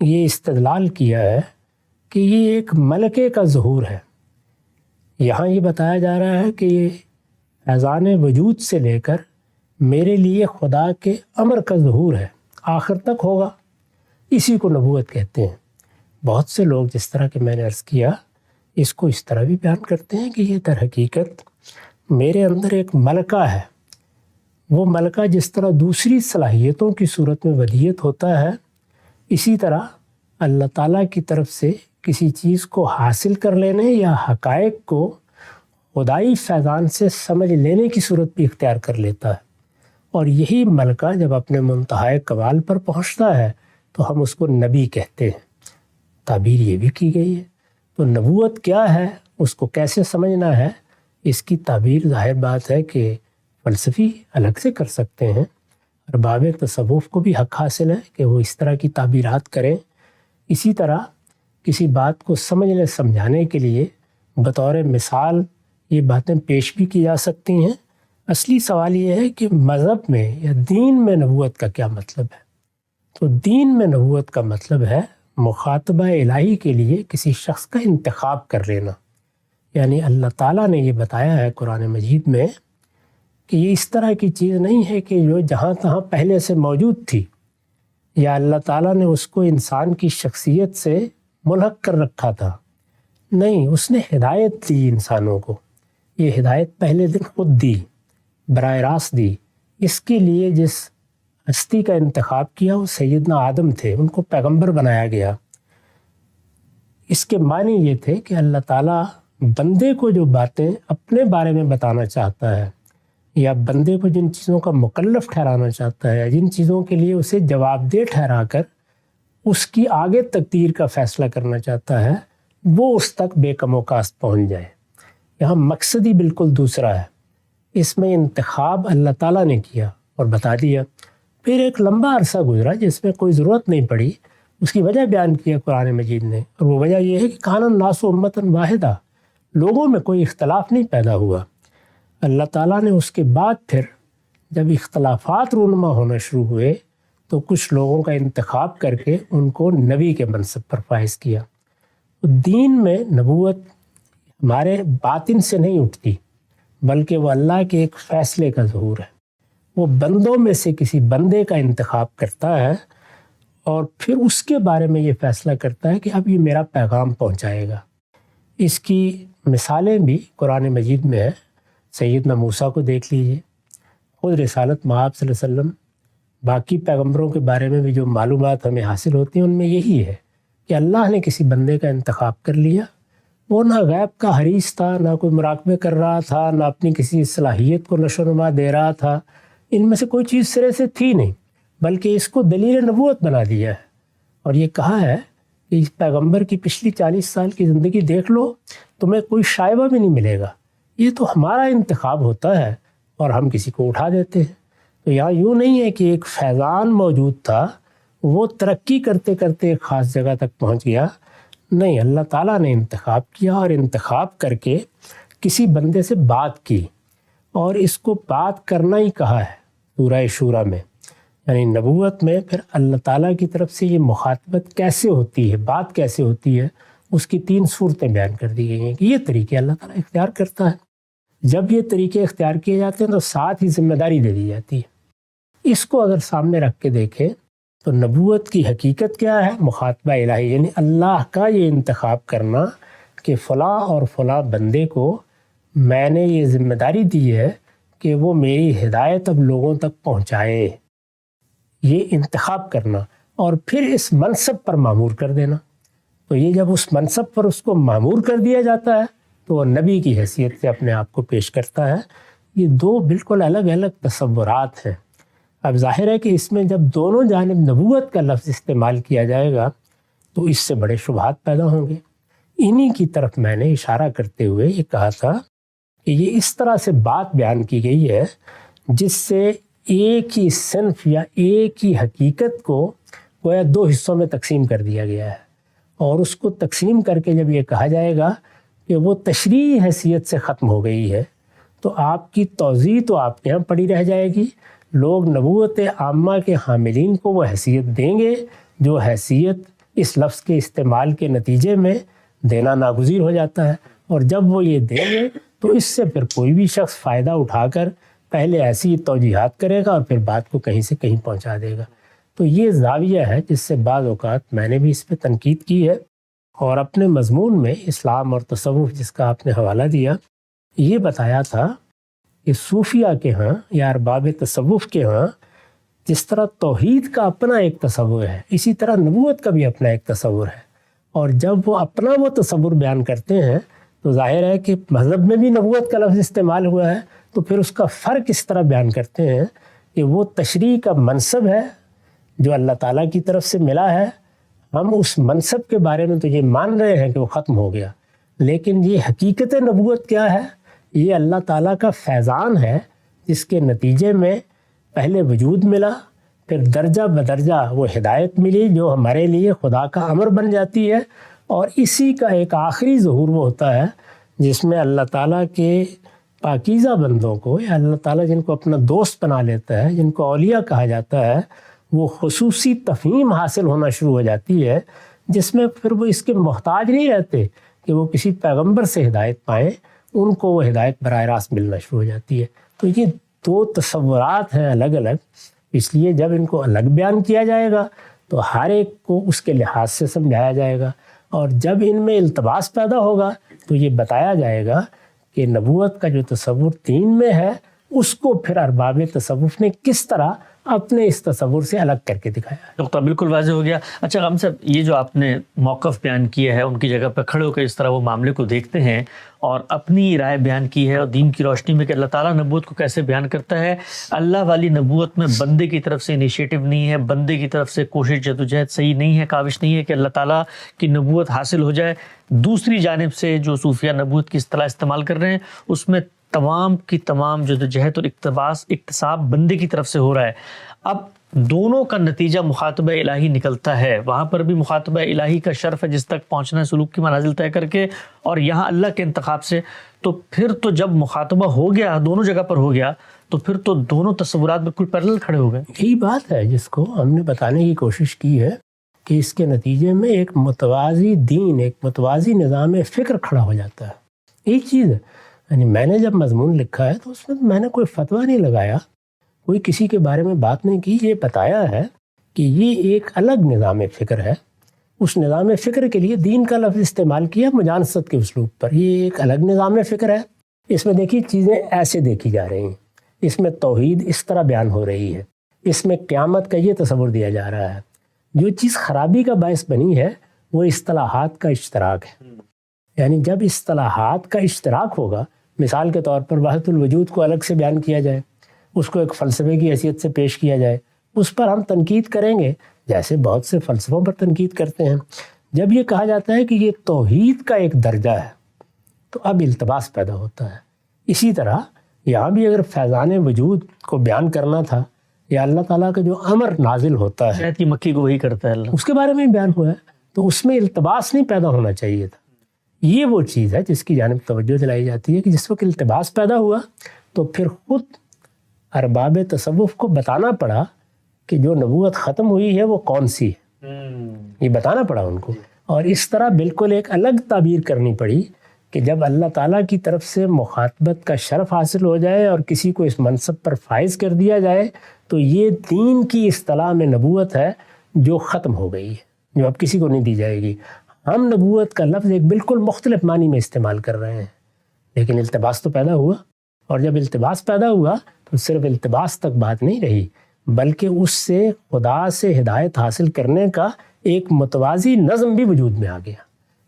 یہ استدلال کیا ہے کہ یہ ایک ملکے کا ظہور ہے۔ یہاں یہ بتایا جا رہا ہے کہ یہ فیضان وجود سے لے کر میرے لیے خدا کے امر کا ظہور ہے، آخر تک ہوگا، اسی کو نبوت کہتے ہیں۔ بہت سے لوگ جس طرح کہ میں نے عرض کیا اس کو اس طرح بھی بیان کرتے ہیں کہ یہ در حقیقت میرے اندر ایک ملکہ ہے، وہ ملکہ جس طرح دوسری صلاحیتوں کی صورت میں ودیت ہوتا ہے، اسی طرح اللہ تعالیٰ کی طرف سے کسی چیز کو حاصل کر لینے یا حقائق کو خدائی فیضان سے سمجھ لینے کی صورت بھی اختیار کر لیتا ہے۔ اور یہی ملکہ جب اپنے منتہائے کمال پر پہنچتا ہے تو ہم اس کو نبی کہتے ہیں۔ تعبیر یہ بھی کی گئی ہے۔ تو نبوت کیا ہے، اس کو کیسے سمجھنا ہے، اس کی تعبیر ظاہر بات ہے کہ فلسفی الگ سے کر سکتے ہیں، ارباب تصوف کو بھی حق حاصل ہے کہ وہ اس طرح کی تعبیرات کریں۔ اسی طرح کسی بات کو سمجھنے سمجھانے کے لیے بطور مثال یہ باتیں پیش بھی کی جا سکتی ہیں۔ اصلی سوال یہ ہے کہ مذہب میں یا دین میں نبوت کا کیا مطلب ہے؟ تو دین میں نبوت کا مطلب ہے مخاطبہ الہی کے لیے کسی شخص کا انتخاب کر لینا۔ یعنی اللہ تعالیٰ نے یہ بتایا ہے قرآن مجید میں کہ یہ اس طرح کی چیز نہیں ہے کہ جو جہاں تہاں پہلے سے موجود تھی، یا اللہ تعالیٰ نے اس کو انسان کی شخصیت سے ملحق کر رکھا تھا۔ نہیں، اس نے ہدایت دی انسانوں کو، یہ ہدایت پہلے دن خود دی، براہ راست دی۔ اس کے لیے جس ہستی کا انتخاب کیا وہ سیدنا آدم تھے، ان کو پیغمبر بنایا گیا۔ اس کے معنی یہ تھے کہ اللہ تعالیٰ بندے کو جو باتیں اپنے بارے میں بتانا چاہتا ہے، یا بندے کو جن چیزوں کا مکلف ٹھہرانا چاہتا ہے، جن چیزوں کے لیے اسے جواب دہ ٹھہرا کر اس کی آگے تقدیر کا فیصلہ کرنا چاہتا ہے، وہ اس تک بے کم و کاست پہنچ جائے۔ یہاں مقصد ہی بالکل دوسرا ہے۔ اس میں انتخاب اللہ تعالیٰ نے کیا اور بتا دیا۔ پھر ایک لمبا عرصہ گزرا جس میں کوئی ضرورت نہیں پڑی، اس کی وجہ بیان کیا قرآن مجید نے، اور وہ وجہ یہ ہے کہ کان الناس امۃ واحدہ، لوگوں میں کوئی اختلاف نہیں پیدا ہوا۔ اللہ تعالیٰ نے اس کے بعد پھر جب اختلافات رونما ہونا شروع ہوئے تو کچھ لوگوں کا انتخاب کر کے ان کو نبی کے منصب پر فائز کیا۔ دین میں نبوت ہمارے باطن سے نہیں اٹھتی، بلکہ وہ اللہ کے ایک فیصلے کا ظہور ہے۔ وہ بندوں میں سے کسی بندے کا انتخاب کرتا ہے اور پھر اس کے بارے میں یہ فیصلہ کرتا ہے کہ اب یہ میرا پیغام پہنچائے گا۔ اس کی مثالیں بھی قرآن مجید میں ہیں۔ سیدنا موسیٰ کو دیکھ لیجئے، خود رسالت مآب صلی اللہ علیہ وسلم، باقی پیغمبروں کے بارے میں بھی جو معلومات ہمیں حاصل ہوتی ہیں ان میں یہی ہے کہ اللہ نے کسی بندے کا انتخاب کر لیا۔ وہ نہ غیب کا حریص تھا، نہ کوئی مراقبے کر رہا تھا، نہ اپنی کسی صلاحیت کو نشو و نما دے رہا تھا، ان میں سے کوئی چیز سرے سے تھی نہیں، بلکہ اس کو دلیل نبوت بنا دیا ہے اور یہ کہا ہے کہ اس پیغمبر کی پچھلی 40 سال کی زندگی دیکھ لو، تمہیں کوئی شائبہ بھی نہیں ملے گا۔ یہ تو ہمارا انتخاب ہوتا ہے اور ہم کسی کو اٹھا دیتے ہیں۔ تو یہاں یوں نہیں ہے کہ ایک فیضان موجود تھا، وہ ترقی کرتے کرتے ایک خاص جگہ تک پہنچ گیا۔ نہیں، اللہ تعالیٰ نے انتخاب کیا اور انتخاب کر کے کسی بندے سے بات کی، اور اس کو بات کرنا ہی کہا ہے سورہ شورا میں۔ یعنی نبوت میں پھر اللہ تعالیٰ کی طرف سے یہ مخاطبت کیسے ہوتی ہے، بات کیسے ہوتی ہے، اس کی 3 صورتیں بیان کر دی گئی ہیں کہ یہ طریقے اللہ تعالیٰ اختیار کرتا ہے۔ جب یہ طریقے اختیار کیے جاتے ہیں تو ساتھ ہی ذمہ داری دے دی جاتی ہے۔ اس کو اگر سامنے رکھ کے دیکھیں تو نبوت کی حقیقت کیا ہے؟ مخاطبہ الہی، یعنی اللہ کا یہ انتخاب کرنا کہ فلاں اور فلاں بندے کو میں نے یہ ذمہ داری دی ہے کہ وہ میری ہدایت اب لوگوں تک پہنچائے، یہ انتخاب کرنا، اور پھر اس منصب پر مامور کر دینا۔ تو یہ جب اس منصب پر اس کو مامور کر دیا جاتا ہے تو وہ نبی کی حیثیت سے اپنے آپ کو پیش کرتا ہے۔ یہ 2 بالکل الگ الگ تصورات ہیں۔ اب ظاہر ہے کہ اس میں جب دونوں جانب نبوت کا لفظ استعمال کیا جائے گا تو اس سے بڑے شبہات پیدا ہوں گے۔ انہی کی طرف میں نے اشارہ کرتے ہوئے یہ کہا تھا کہ یہ اس طرح سے بات بیان کی گئی ہے جس سے ایک ہی صنف یا ایک ہی حقیقت کو گویا 2 حصوں میں تقسیم کر دیا گیا ہے، اور اس کو تقسیم کر کے جب یہ کہا جائے گا کہ وہ تشریعی حیثیت سے ختم ہو گئی ہے تو آپ کی توضیح تو آپ کے یہاں پڑی رہ جائے گی۔ لوگ نبوت عامہ کے حاملین کو وہ حیثیت دیں گے جو حیثیت اس لفظ کے استعمال کے نتیجے میں دینا ناگزیر ہو جاتا ہے، اور جب وہ یہ دیں گے تو اس سے پھر کوئی بھی شخص فائدہ اٹھا کر پہلے ایسی توجیحات کرے گا اور پھر بات کو کہیں سے کہیں پہنچا دے گا۔ تو یہ زاویہ ہے جس سے بعض اوقات میں نے بھی اس پہ تنقید کی ہے، اور اپنے مضمون میں اسلام اور تصوف جس کا آپ نے حوالہ دیا، یہ بتایا تھا کہ صوفیہ کے ہاں یا ارباب تصوف کے ہاں جس طرح توحید کا اپنا ایک تصور ہے، اسی طرح نبوت کا بھی اپنا ایک تصور ہے، اور جب وہ اپنا وہ تصور بیان کرتے ہیں تو ظاہر ہے کہ مذہب میں بھی نبوت کا لفظ استعمال ہوا ہے، تو پھر اس کا فرق اس طرح بیان کرتے ہیں کہ وہ تشریع کا منصب ہے جو اللہ تعالیٰ کی طرف سے ملا ہے، ہم اس منصب کے بارے میں تو یہ مان رہے ہیں کہ وہ ختم ہو گیا، لیکن یہ حقیقت نبوت کیا ہے؟ یہ اللہ تعالیٰ کا فیضان ہے جس کے نتیجے میں پہلے وجود ملا، پھر درجہ بدرجہ وہ ہدایت ملی جو ہمارے لیے خدا کا امر بن جاتی ہے، اور اسی کا ایک آخری ظہور وہ ہوتا ہے جس میں اللہ تعالیٰ کے پاکیزہ بندوں کو، یا اللہ تعالیٰ جن کو اپنا دوست بنا لیتا ہے، جن کو اولیاء کہا جاتا ہے، وہ خصوصی تفہیم حاصل ہونا شروع ہو جاتی ہے، جس میں پھر وہ اس کے محتاج نہیں رہتے کہ وہ کسی پیغمبر سے ہدایت پائیں، ان کو وہ ہدایت براہ راست ملنا شروع ہو جاتی ہے۔ تو یہ دو تصورات ہیں الگ الگ، اس لیے جب ان کو الگ بیان کیا جائے گا تو ہر ایک کو اس کے لحاظ سے سمجھایا جائے گا، اور جب ان میں التباس پیدا ہوگا تو یہ بتایا جائے گا کہ نبوت کا جو تصور دین میں ہے اس کو پھر ارباب تصوف نے کس طرح اپنے اس تصور سے الگ کر کے دکھایا۔ نقطہ بالکل واضح ہو گیا۔ اچھا غام صاحب، یہ جو آپ نے موقف بیان کیا ہے، ان کی جگہ پہ کھڑے ہو کر اس طرح وہ معاملے کو دیکھتے ہیں اور اپنی رائے بیان کی ہے، اور دین کی روشنی میں کہ اللہ تعالیٰ نبوت کو کیسے بیان کرتا ہے۔ اللہ والی نبوت میں بندے کی طرف سے انیشیٹو نہیں ہے، بندے کی طرف سے کوشش جدوجہد صحیح نہیں ہے، کاوش نہیں ہے کہ اللہ تعالیٰ کی نبوت حاصل ہو جائے۔ دوسری جانب سے جو صوفیہ نبوت کی اصطلاح استعمال کر رہے ہیں، اس میں تمام کی تمام جدوجہد اور اکتساب بندے کی طرف سے ہو رہا ہے۔ اب دونوں کا نتیجہ مخاطبہ الہی نکلتا ہے، وہاں پر بھی مخاطبہ الہی کا شرف ہے جس تک پہنچنا ہے سلوک کی منازل طے کر کے، اور یہاں اللہ کے انتخاب سے۔ تو پھر تو جب مخاطبہ ہو گیا، دونوں جگہ پر ہو گیا، تو پھر تو دونوں تصورات بالکل پیرلل کھڑے ہو گئے۔ یہی بات ہے جس کو ہم نے بتانے کی کوشش کی ہے کہ اس کے نتیجے میں ایک متوازی دین، ایک متوازی نظام فکر کھڑا ہو جاتا ہے۔ ایک چیز ہے، یعنی میں نے جب مضمون لکھا ہے تو اس میں نے کوئی فتویٰ نہیں لگایا، کوئی کسی کے بارے میں بات نہیں کی، یہ بتایا ہے کہ یہ ایک الگ نظام فکر ہے۔ اس نظام فکر کے لیے دین کا لفظ استعمال کیا مجانست کے اسلوب پر۔ یہ ایک الگ نظام فکر ہے، اس میں دیکھیے چیزیں ایسے دیکھی جا رہی ہیں، اس میں توحید اس طرح بیان ہو رہی ہے، اس میں قیامت کا یہ تصور دیا جا رہا ہے۔ جو چیز خرابی کا باعث بنی ہے وہ اصطلاحات کا اشتراک ہے، یعنی جب اصطلاحات کا اشتراک ہوگا، مثال کے طور پر وحدت الوجود کو الگ سے بیان کیا جائے، اس کو ایک فلسفے کی حیثیت سے پیش کیا جائے، اس پر ہم تنقید کریں گے جیسے بہت سے فلسفوں پر تنقید کرتے ہیں۔ جب یہ کہا جاتا ہے کہ یہ توحید کا ایک درجہ ہے تو اب التباس پیدا ہوتا ہے۔ اسی طرح یہاں بھی اگر فیضان وجود کو بیان کرنا تھا، یا اللہ تعالیٰ کا جو امر نازل ہوتا ہے، شاید کی مکھی کو وہی کرتا ہے اللہ، اس کے بارے میں بیان ہوا ہے، تو اس میں التباس نہیں پیدا ہونا چاہیے تھا۔ یہ وہ چیز ہے جس کی جانب توجہ دلائی جاتی ہے کہ جس وقت التباس پیدا ہوا تو پھر خود ارباب تصوف کو بتانا پڑا کہ جو نبوت ختم ہوئی ہے وہ کون سی ہے، یہ بتانا پڑا ان کو، اور اس طرح بالکل ایک الگ تعبیر کرنی پڑی کہ جب اللہ تعالیٰ کی طرف سے مخاطبت کا شرف حاصل ہو جائے اور کسی کو اس منصب پر فائز کر دیا جائے تو یہ دین کی اصطلاح میں نبوت ہے جو ختم ہو گئی ہے، جو اب کسی کو نہیں دی جائے گی۔ ہم نبوت کا لفظ ایک بالکل مختلف معنی میں استعمال کر رہے ہیں، لیکن التباس تو پیدا ہوا، اور جب التباس پیدا ہوا تو صرف التباس تک بات نہیں رہی، بلکہ اس سے خدا سے ہدایت حاصل کرنے کا ایک متوازی نظم بھی وجود میں آ گیا۔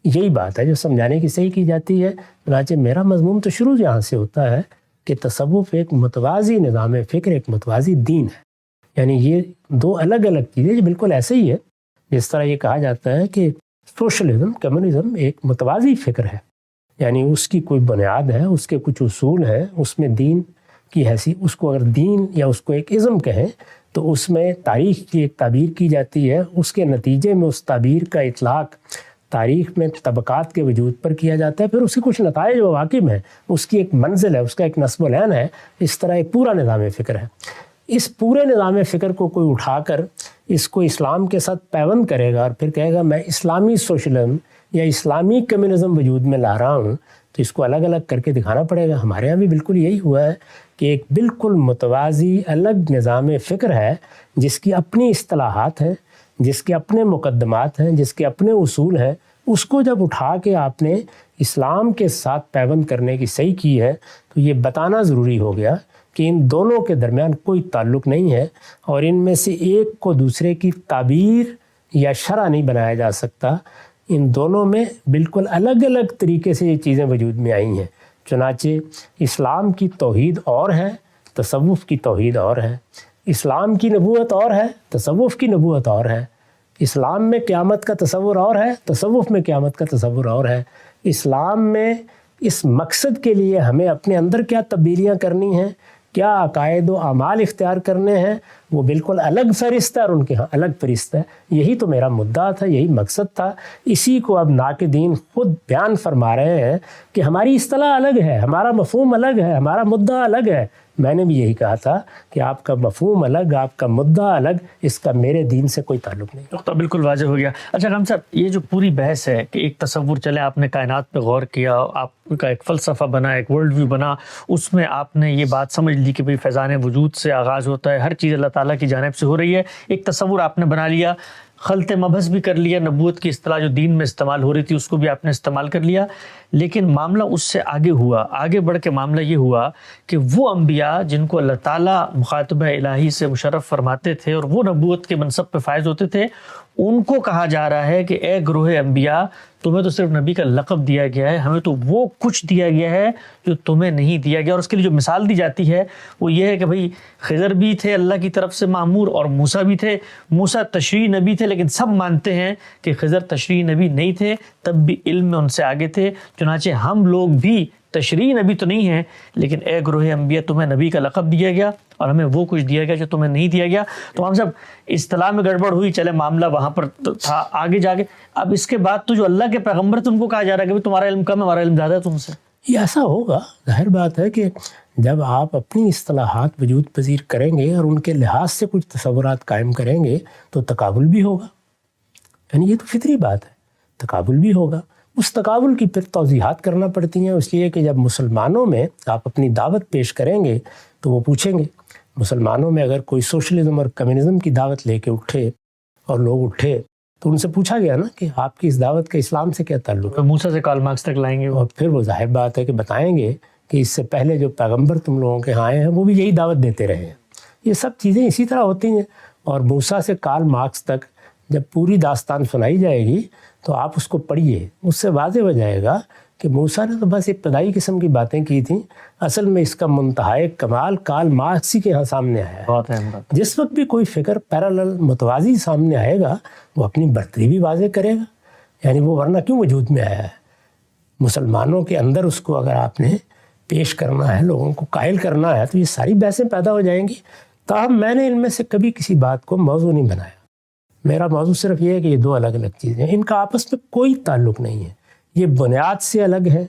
یہی بات ہے جو سمجھانے کی صحیح کی جاتی ہے۔ چنانچہ میرا مضمون تو شروع یہاں سے ہوتا ہے کہ تصوف ایک متوازی نظام فکر، ایک متوازی دین ہے، یعنی یہ دو الگ الگ چیزیں جو بالکل ایسے ہی ہے جس طرح یہ کہا جاتا ہے کہ سوشلزم، کمیونزم ایک متوازی فکر ہے، یعنی اس کی کوئی بنیاد ہے، اس کے کچھ اصول ہیں، اس میں دین کی حیثیت، اس کو اگر دین یا اس کو ایک ازم کہیں تو اس میں تاریخ کی ایک تعبیر کی جاتی ہے، اس کے نتیجے میں اس تعبیر کا اطلاق تاریخ میں طبقات کے وجود پر کیا جاتا ہے، پھر اس کے کچھ نتائج و عواقب ہیں، اس کی ایک منزل ہے، اس کا ایک نصب العین ہے، اس طرح ایک پورا نظام فکر ہے۔ اس پورے نظام فکر کو کوئی اٹھا کر اس کو اسلام کے ساتھ پیوند کرے گا اور پھر کہے گا میں اسلامی سوشلزم یا اسلامی کمیونزم وجود میں لا رہا ہوں، تو اس کو الگ الگ کر کے دکھانا پڑے گا۔ ہمارے یہاں بھی بالکل یہی ہوا ہے کہ ایک بالکل متوازی الگ نظام فکر ہے جس کی اپنی اصطلاحات ہیں، جس کے اپنے مقدمات ہیں، جس کے اپنے اصول ہیں، اس کو جب اٹھا کے آپ نے اسلام کے ساتھ پیوند کرنے کی صحیح کی ہے تو یہ بتانا ضروری ہو گیا کہ ان دونوں کے درمیان کوئی تعلق نہیں ہے اور ان میں سے ایک کو دوسرے کی تعبیر یا شرح نہیں بنایا جا سکتا۔ ان دونوں میں بالکل الگ الگ طریقے سے یہ چیزیں وجود میں آئی ہیں۔ چنانچہ اسلام کی توحید اور ہے، تصوف کی توحید اور ہے، اسلام کی نبوت اور ہے، تصوف کی نبوت اور ہے، اسلام میں قیامت کا تصور اور ہے، تصوف میں قیامت کا تصور اور ہے۔ اسلام میں اس مقصد کے لیے ہمیں اپنے اندر کیا تبدیلیاں کرنی ہیں، کیا عقائد و اعمال اختیار کرنے ہیں، وہ بالکل الگ فہرست ہے اور ان کے ہاں الگ فہرست ہے۔ یہی تو میرا مدعا تھا، یہی مقصد تھا۔ اسی کو اب ناقدین خود بیان فرما رہے ہیں کہ ہماری اصطلاح الگ ہے، ہمارا مفہوم الگ ہے، ہمارا مدعا الگ ہے۔ میں نے بھی یہی کہا تھا کہ آپ کا مفہوم الگ، آپ کا مدعا الگ، اس کا میرے دین سے کوئی تعلق نہیں۔ نقطہ بالکل واضح ہو گیا۔ اچھا غام صاحب، یہ جو پوری بحث ہے کہ ایک تصور چلے، آپ نے کائنات پہ غور کیا، آپ کا ایک فلسفہ بنا، ایک ورلڈ ویو بنا، اس میں آپ نے یہ بات سمجھ لی کہ بھئی فیضان وجود سے آغاز ہوتا ہے، ہر چیز اللہ تعالیٰ کی جانب سے ہو رہی ہے، ایک تصور آپ نے بنا لیا، خلط مبحث بھی کر لیا، نبوت کی اصطلاح جو دین میں استعمال ہو رہی تھی اس کو بھی آپ نے استعمال کر لیا، لیکن معاملہ اس سے آگے ہوا، آگے بڑھ کے معاملہ یہ ہوا کہ وہ انبیاء جن کو اللہ تعالیٰ مخاطب الہی سے مشرف فرماتے تھے اور وہ نبوت کے منصب پہ فائز ہوتے تھے، ان کو کہا جا رہا ہے کہ اے گروہ انبیاء، تمہیں تو صرف نبی کا لقب دیا گیا ہے، ہمیں تو وہ کچھ دیا گیا ہے جو تمہیں نہیں دیا گیا۔ اور اس کے لیے جو مثال دی جاتی ہے وہ یہ ہے کہ بھئی خضر بھی تھے اللہ کی طرف سے مامور اور موسیٰ بھی تھے، موسیٰ تشریعی نبی تھے، لیکن سب مانتے ہیں کہ خضر تشریعی نبی نہیں تھے، تب بھی علم میں ان سے آگے تھے۔ چنانچہ ہم لوگ بھی تشریعی نبی تو نہیں ہیں، لیکن اے گروہ انبیاء تمہیں نبی کا لقب دیا گیا اور ہمیں وہ کچھ دیا گیا جو تمہیں نہیں دیا گیا۔ تو ہم سب اصطلاح میں گڑبڑ ہوئی، چلے معاملہ وہاں پر تھا، آگے جا کے اب اس کے بعد تو جو اللہ کے پیغمبر تھے ان کو کہا جا رہا ہے کہ تمہارا علم کم ہے، ہمارا علم زیادہ ہے تم سے۔ یہ ایسا ہوگا، ظاہر بات ہے کہ جب آپ اپنی اصطلاحات وجود پذیر کریں گے اور ان کے لحاظ سے کچھ تصورات قائم کریں گے تو تقابل بھی ہوگا، یعنی یہ تو فطری بات ہے، تقابل بھی ہوگا۔ اس تقابل کی پھر توضیحات کرنا پڑتی ہیں، اس لیے کہ جب مسلمانوں میں آپ اپنی دعوت پیش کریں گے تو وہ پوچھیں گے، مسلمانوں میں اگر کوئی سوشلزم اور کمیونزم کی دعوت لے کے اٹھے اور لوگ اٹھے تو ان سے پوچھا گیا نا کہ آپ کی اس دعوت کا اسلام سے کیا تعلق ہے، موسیٰ سے کارل مارکس تک لائیں گے، اور پھر وہ ظاہر بات ہے کہ بتائیں گے کہ اس سے پہلے جو پیغمبر تم لوگوں کے ہاں آئے ہیں وہ بھی یہی دعوت دیتے رہے ہیں۔ یہ سب چیزیں اسی طرح ہوتی ہیں، اور موسیٰ سے کارل مارکس تک جب پوری داستان سنائی جائے گی تو آپ اس کو پڑھیے، اس سے واضح ہو جائے گا کہ موسیٰ نے تو بس ابتدائی قسم کی باتیں کی تھیں، اصل میں اس کا منتہائے کمال کارل مارکس ہی کے ہاں سامنے آیا ہے۔ بہت اہم بات۔ جس وقت بھی کوئی فکر پیرالل متوازی سامنے آئے گا وہ اپنی برتری بھی واضح کرے گا، یعنی وہ ورنہ کیوں وجود میں آیا ہے؟ مسلمانوں کے اندر اس کو اگر آپ نے پیش کرنا ہے، لوگوں کو قائل کرنا ہے، تو یہ ساری بحثیں پیدا ہو جائیں گی۔ تاہم میں نے ان میں سے کبھی کسی بات کو موضوع نہیں بنایا، میرا موضوع صرف یہ ہے کہ یہ دو الگ الگ چیزیں ہیں، ان کا آپس میں کوئی تعلق نہیں ہے، یہ بنیاد سے الگ ہے،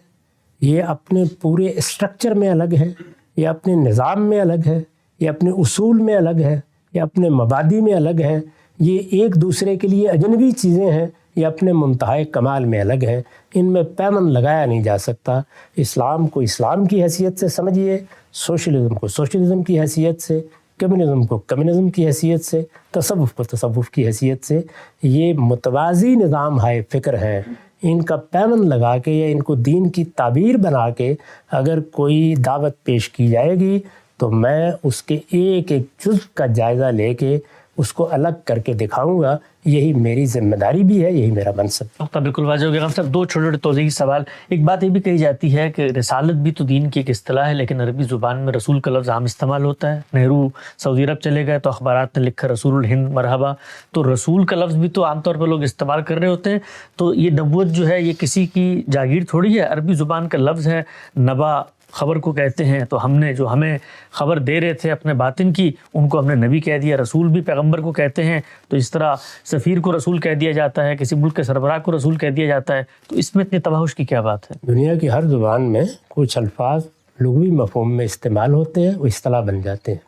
یہ اپنے پورے اسٹرکچر میں الگ ہے، یہ اپنے نظام میں الگ ہے، یہ اپنے اصول میں الگ ہے، یہ اپنے مبادی میں الگ ہے، یہ ایک دوسرے کے لیے اجنبی چیزیں ہیں، یہ اپنے منتہائے کمال میں الگ ہے، ان میں پیمن لگایا نہیں جا سکتا۔ اسلام کو اسلام کی حیثیت سے سمجھیے، سوشلزم کو سوشلزم کی حیثیت سے، کمیونزم کو کمیونزم کی حیثیت سے، تصوف کو تصوف کی حیثیت سے۔ یہ متوازی نظام ہائے فکر ہیں، ان کا پیمن لگا کے یا ان کو دین کی تعبیر بنا کے اگر کوئی دعوت پیش کی جائے گی تو میں اس کے ایک ایک جزو کا جائزہ لے کے اس کو الگ کر کے دکھاؤں گا، یہی میری ذمہ داری بھی ہے، یہی میرا منصب۔ نقطہ بالکل واضح ہو گیا۔ غام صاحب، دو چھوٹے چھوٹے توضیحی سوال۔ ایک بات یہ بھی کہی جاتی ہے کہ رسالت بھی تو دین کی ایک اصطلاح ہے، لیکن عربی زبان میں رسول کا لفظ عام استعمال ہوتا ہے۔ نہرو سعودی عرب چلے گئے تو اخبارات نے لکھا رسول الہند مرحبا، تو رسول کا لفظ بھی تو عام طور پر لوگ استعمال کر رہے ہوتے ہیں۔ تو یہ نبوت جو ہے یہ کسی کی جاگیر تھوڑی ہے، عربی زبان کا لفظ ہے، نبا خبر کو کہتے ہیں، تو ہم نے جو ہمیں خبر دے رہے تھے اپنے باطن کی ان کو ہم نے نبی کہہ دیا، رسول بھی پیغمبر کو کہتے ہیں، تو اس طرح سفیر کو رسول کہہ دیا جاتا ہے، کسی ملک کے سربراہ کو رسول کہہ دیا جاتا ہے، تو اس میں اتنی تباہش کی کیا بات ہے؟ دنیا کی ہر زبان میں کچھ الفاظ لغوی مفہوم میں استعمال ہوتے ہیں، وہ اصطلاح بن جاتے ہیں۔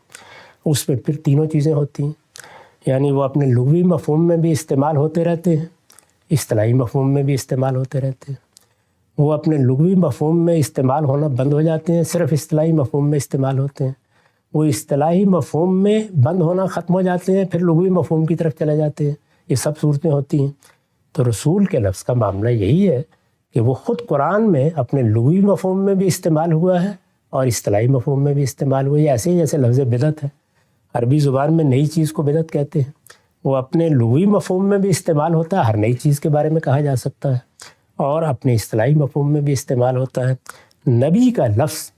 اس میں پھر تینوں چیزیں ہوتی ہیں، یعنی وہ اپنے لغوی مفہوم میں بھی استعمال ہوتے رہتے ہیں، اصطلاحی مفہوم میں بھی استعمال ہوتے رہتے ہیں۔ وہ اپنے لغوی مفہوم میں استعمال ہونا بند ہو جاتے ہیں، صرف اصطلاحی مفہوم میں استعمال ہوتے ہیں۔ وہ اصطلاحی مفہوم میں بند ہونا ختم ہو جاتے ہیں، پھر لغوی مفہوم کی طرف چلے جاتے ہیں۔ یہ سب صورتیں ہوتی ہیں۔ تو رسول کے لفظ کا معاملہ یہی ہے کہ وہ خود قرآن میں اپنے لغوی مفہوم میں بھی استعمال ہوا ہے اور اصطلاحی مفہوم میں بھی استعمال ہوا ہے۔ ایسے ہی جیسے لفظ بدعت ہے، عربی زبان میں نئی چیز کو بدعت کہتے ہیں، وہ اپنے لغوی مفہوم میں بھی استعمال ہوتا ہے، ہر نئی چیز کے بارے میں کہا جا سکتا ہے، اور اپنے اصطلاحی مفہوم میں بھی استعمال ہوتا ہے۔ نبی کا لفظ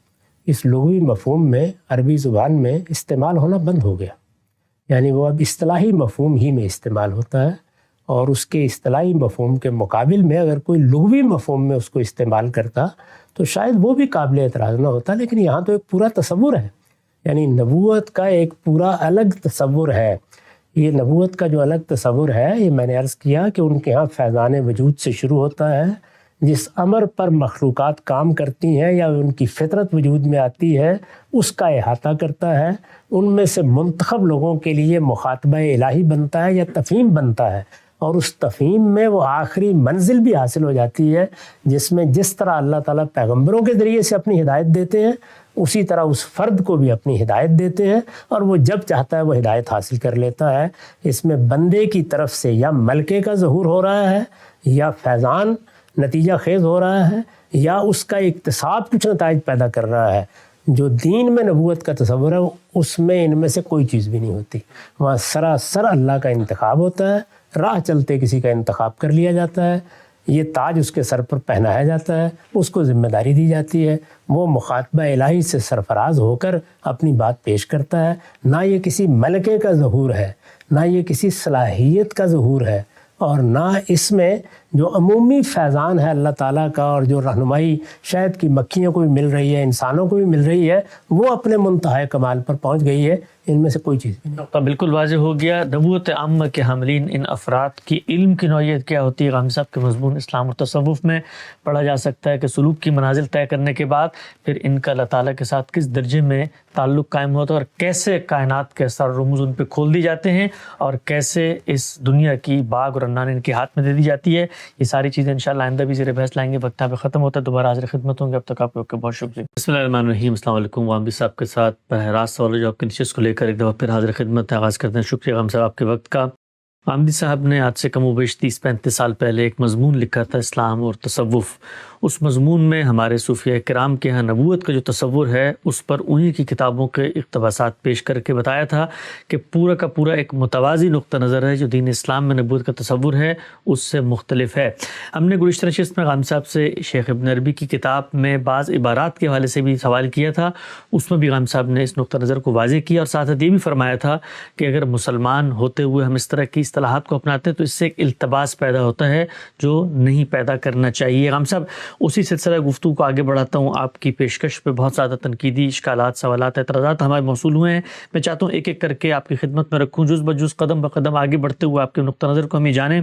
اس لغوی مفہوم میں عربی زبان میں استعمال ہونا بند ہو گیا، یعنی وہ اب اصطلاحی مفہوم ہی میں استعمال ہوتا ہے، اور اس کے اصطلاحی مفہوم کے مقابل میں اگر کوئی لغوی مفہوم میں اس کو استعمال کرتا تو شاید وہ بھی قابل اعتراض نہ ہوتا، لیکن یہاں تو ایک پورا تصور ہے، یعنی نبوت کا ایک پورا الگ تصور ہے۔ یہ نبوت کا جو الگ تصور ہے، یہ میں نے عرض کیا کہ ان کے ہاں فیضان وجود سے شروع ہوتا ہے، جس امر پر مخلوقات کام کرتی ہیں یا ان کی فطرت وجود میں آتی ہے اس کا احاطہ کرتا ہے، ان میں سے منتخب لوگوں کے لیے مخاطبہ الہی بنتا ہے یا تفہیم بنتا ہے، اور اس تفہیم میں وہ آخری منزل بھی حاصل ہو جاتی ہے، جس میں جس طرح اللہ تعالیٰ پیغمبروں کے ذریعے سے اپنی ہدایت دیتے ہیں، اسی طرح اس فرد کو بھی اپنی ہدایت دیتے ہیں، اور وہ جب چاہتا ہے وہ ہدایت حاصل کر لیتا ہے۔ اس میں بندے کی طرف سے یا ملکے کا ظہور ہو رہا ہے، یا فیضان نتیجہ خیز ہو رہا ہے، یا اس کا اکتساب کچھ نتائج پیدا کر رہا ہے۔ جو دین میں نبوت کا تصور ہے اس میں ان میں سے کوئی چیز بھی نہیں ہوتی، وہاں سراسر اللہ کا انتخاب ہوتا ہے، راہ چلتے کسی کا انتخاب کر لیا جاتا ہے، یہ تاج اس کے سر پر پہنایا جاتا ہے، اس کو ذمہ داری دی جاتی ہے، وہ مخاطبہ الہی سے سرفراز ہو کر اپنی بات پیش کرتا ہے۔ نہ یہ کسی ملکے کا ظہور ہے، نہ یہ کسی صلاحیت کا ظہور ہے، اور نہ اس میں جو عمومی فیضان ہے اللہ تعالیٰ کا، اور جو رہنمائی شاید کی مکھیوں کو بھی مل رہی ہے، انسانوں کو بھی مل رہی ہے، وہ اپنے منتہائے کمال پر پہنچ گئی ہے۔ ان میں سے کوئی چیز بھی نہیں۔ نقطہ بالکل واضح ہو گیا۔ نبوت عامہ کے حاملین ان افراد کی علم کی نوعیت کیا ہوتی ہے؟ غام صاحب کے مضمون اسلام اور تصوف میں پڑھا جا سکتا ہے کہ سلوک کی منازل طے کرنے کے بعد پھر ان کا اللہ تعالیٰ کے ساتھ کس درجے میں تعلق قائم ہوتا ہے، اور کیسے کائنات کے اسرار رموز ان پہ کھول دی جاتے ہیں، اور کیسے اس دنیا کی باغ اور رنان ان کے ہاتھ میں دے دی جاتی ہے۔ یہ ساری چیزیں انشاءاللہ آئندہ بھی زیر بحث لائیں گے۔ وقت پہ ختم ہوتا ہے، دوبارہ حاضر خدمت ہوں گے۔ اب تک آپ کو بہت شکریہ۔ بسم اللہ الرحمن الرحیم۔ السلام علیکم۔ غامدی صاحب کے ساتھ براہ راست سوال و جواب کی نشست کو لے کر ایک دفعہ پھر حاضر خدمت آغاز کرتے ہیں۔ شکریہ غام صاحب آپ کے وقت کا۔ غامدی صاحب نے آج سے کم و بیش 30-35 سال پہلے ایک مضمون لکھا تھا، اسلام اور تصوف۔ اس مضمون میں ہمارے صوفیہ کرام کے ہاں نبوت کا جو تصور ہے اس پر انہی کی کتابوں کے اقتباسات پیش کر کے بتایا تھا کہ پورا کا پورا ایک متوازی نقطہ نظر ہے جو دین اسلام میں نبوت کا تصور ہے اس سے مختلف ہے۔ ہم نے گزشتہ نشست میں غام صاحب سے شیخ ابن عربی کی کتاب میں بعض عبارات کے حوالے سے بھی سوال کیا تھا، اس میں بھی غام صاحب نے اس نقطہ نظر کو واضح کیا، اور ساتھ یہ بھی فرمایا تھا کہ اگر مسلمان ہوتے ہوئے ہم اس طرح کی اصطلاحات کو اپناتے ہیں تو اس سے ایک التباس پیدا ہوتا ہے جو نہیں پیدا کرنا چاہیے۔ غام صاحب اسی سلسلہ گفتگو کو آگے بڑھاتا ہوں۔ آپ کی پیشکش پہ بہت زیادہ تنقیدی اشکالات، سوالات، اعتراضات ہمارے موصول ہوئے ہیں۔ میں چاہتا ہوں ایک ایک کر کے آپ کی خدمت میں رکھوں، جز بجز قدم بقدم آگے بڑھتے ہوئے آپ کے نقطہ نظر کو ہمیں جانیں۔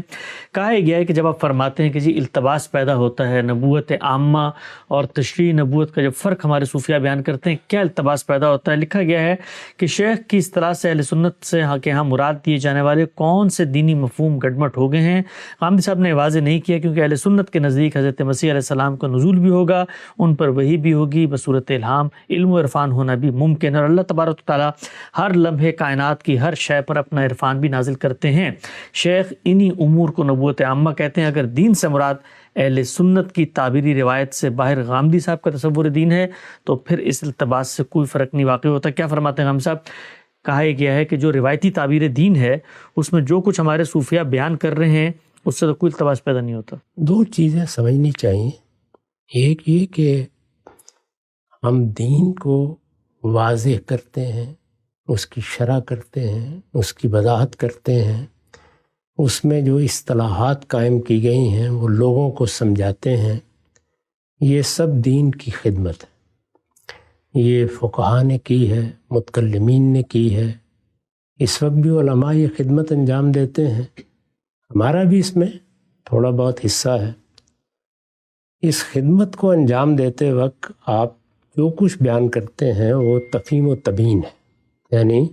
کہا گیا ہے کہ جب آپ فرماتے ہیں کہ جی التباس پیدا ہوتا ہے، نبوت عامہ اور تشریع نبوت کا جب فرق ہمارے صوفیہ بیان کرتے ہیں، کیا التباس پیدا ہوتا ہے؟ لکھا گیا ہے کہ شیخ کی اصطلاح سے اہل سنت سے کے ہاں مراد دیے جانے والے کون سے دینی مفہوم گڈمٹ ہو گئے ہیں؟ غامدی صاحب نے واضح نہیں کیا، کیونکہ اہل سنت کے نزدیک حضرت مسیح علیہ السلام کا نزول بھی ہوگا، ان پر وحی بھی ہوگی، بصورت الہام، علم و عرفان ہونا بھی ممکن ہے، اور اللہ تبارک و تعالیٰ ہر لمحے کائنات کی ہر شے پر اپنا عرفان بھی نازل کرتے ہیں۔ شیخ انہی امور کو نبوت عامہ کہتے ہیں۔ اگر دین سے مراد اہل سنت کی تعبیری روایت سے باہر غامدی صاحب کا تصور دین ہے تو پھر اس التباس سے کوئی فرق نہیں واقع ہوتا۔ کیا فرماتے ہیں غام صاحب؟ کہا گیا ہے کہ جو روایتی تعبیر دین ہے اس میں جو کچھ ہمارے صوفیہ بیان کر رہے ہیں اس سے تو کوئی التباس پیدا نہیں ہوتا۔ دو چیزیں سمجھنی چاہیے، ایک یہ کہ ہم دین کو واضح کرتے ہیں، اس کی شرح کرتے ہیں، اس کی وضاحت کرتے ہیں، اس میں جو اصطلاحات قائم کی گئی ہیں وہ لوگوں کو سمجھاتے ہیں، یہ سب دین کی خدمت ہے۔ یہ فقہا نے کی ہے، متکلمین نے کی ہے، اس وقت بھی علماء یہ خدمت انجام دیتے ہیں، ہمارا بھی اس میں تھوڑا بہت حصہ ہے۔ اس خدمت کو انجام دیتے وقت آپ جو کچھ بیان کرتے ہیں وہ تفہیم و تبیین ہے، یعنی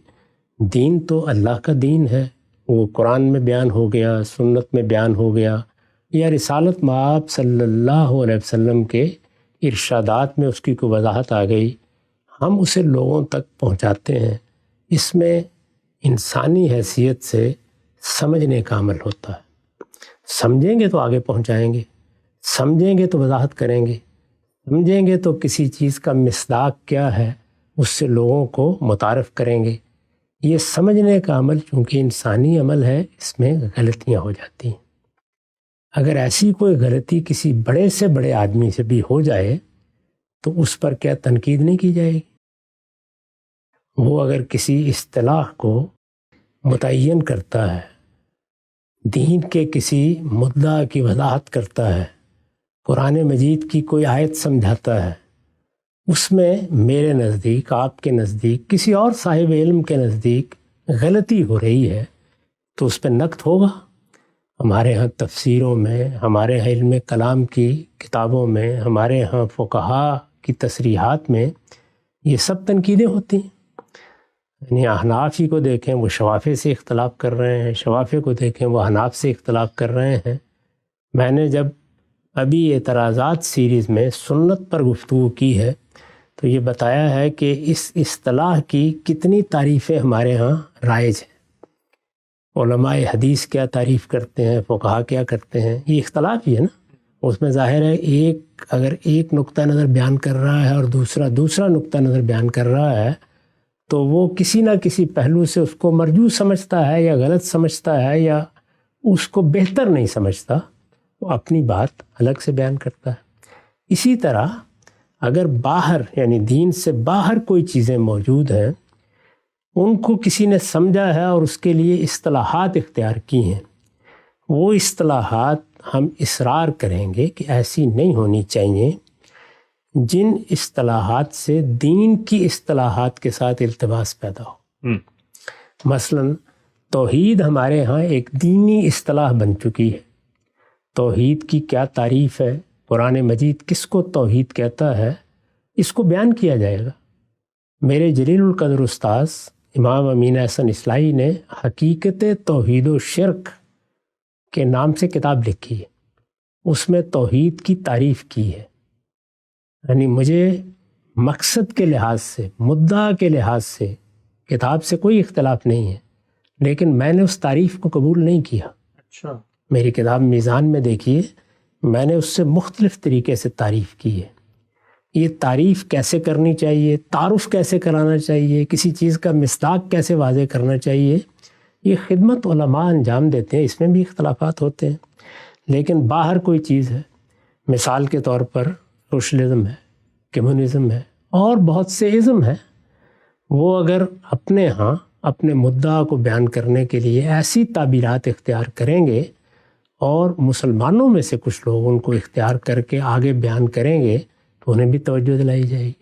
دین تو اللہ کا دین ہے، وہ قرآن میں بیان ہو گیا، سنت میں بیان ہو گیا، یا رسالت مآب صلی اللہ علیہ وسلم کے ارشادات میں اس کی کوئی وضاحت آ گئی، ہم اسے لوگوں تک پہنچاتے ہیں۔ اس میں انسانی حیثیت سے سمجھنے کا عمل ہوتا ہے۔ سمجھیں گے تو آگے پہنچائیں گے، سمجھیں گے تو وضاحت کریں گے، سمجھیں گے تو کسی چیز کا مصداق کیا ہے اس سے لوگوں کو متعارف کریں گے۔ یہ سمجھنے کا عمل چونکہ انسانی عمل ہے، اس میں غلطیاں ہو جاتی ہیں۔ اگر ایسی کوئی غلطی کسی بڑے سے بڑے آدمی سے بھی ہو جائے تو اس پر کیا تنقید نہیں کی جائے گی؟ وہ اگر کسی اصطلاح کو متعین کرتا ہے، دین کے کسی مدعا کی وضاحت کرتا ہے، قرآن مجید کی کوئی آیت سمجھاتا ہے، اس میں میرے نزدیک، آپ کے نزدیک، کسی اور صاحب علم کے نزدیک غلطی ہو رہی ہے تو اس پہ نقد ہوگا۔ ہمارے ہاں تفسیروں میں، ہمارے ہاں علم کلام کی کتابوں میں، ہمارے ہاں فقہا کی تصریحات میں یہ سب تنقیدیں ہوتی ہیں۔ یعنی احناف ہی کو دیکھیں، وہ شوافی سے اختلاف کر رہے ہیں، شوافی کو دیکھیں وہ حناف سے اختلاف کر رہے ہیں۔ میں نے جب ابھی اعتراضات سیریز میں سنت پر گفتگو کی ہے تو یہ بتایا ہے کہ اس اصطلاح کی کتنی تعریفیں ہمارے ہاں رائج ہیں۔ علماء حدیث کیا تعریف کرتے ہیں، فقہا کیا کرتے ہیں، یہ اختلاف ہی ہے نا۔ اس میں ظاہر ہے اگر ایک نقطہ نظر بیان کر رہا ہے اور دوسرا نقطہ نظر بیان کر رہا ہے تو وہ کسی نہ کسی پہلو سے اس کو مرجو سمجھتا ہے یا غلط سمجھتا ہے یا اس کو بہتر نہیں سمجھتا، وہ اپنی بات الگ سے بیان کرتا ہے۔ اسی طرح اگر باہر یعنی دین سے باہر کوئی چیزیں موجود ہیں، ان کو کسی نے سمجھا ہے اور اس کے لیے اصطلاحات اختیار کی ہیں، وہ اصطلاحات ہم اصرار کریں گے کہ ایسی نہیں ہونی چاہیے جن اصطلاحات سے دین کی اصطلاحات کے ساتھ التباس پیدا ہو۔ مثلا توحید ہمارے ہاں ایک دینی اصطلاح بن چکی ہے۔ توحید کی کیا تعریف ہے، قرآن مجید کس کو توحید کہتا ہے، اس کو بیان کیا جائے گا۔ میرے جلیل القدر استاذ امام امین احسن اصلاحی نے حقیقت توحید و شرک کے نام سے کتاب لکھی ہے، اس میں توحید کی تعریف کی ہے۔ یعنی مجھے مقصد کے لحاظ سے، مدعا کے لحاظ سے کتاب سے کوئی اختلاف نہیں ہے، لیکن میں نے اس تعریف کو قبول نہیں کیا۔ اچھا، میری کتاب میزان میں دیکھیے، میں نے اس سے مختلف طریقے سے تعریف کی ہے۔ یہ تعریف کیسے کرنی چاہیے، تعارف کیسے کرانا چاہیے، کسی چیز کا مصداق کیسے واضح کرنا چاہیے، یہ خدمت علماء انجام دیتے ہیں، اس میں بھی اختلافات ہوتے ہیں۔ لیکن باہر کوئی چیز ہے، مثال کے طور پر سوشلزم ہے، کمیونزم ہے اور بہت سے ازم ہیں، وہ اگر اپنے ہاں اپنے مدعا کو بیان کرنے کے لیے ایسی تعبیرات اختیار کریں گے اور مسلمانوں میں سے کچھ لوگ ان کو اختیار کر کے آگے بیان کریں گے تو انہیں بھی توجہ دلائی جائے گی۔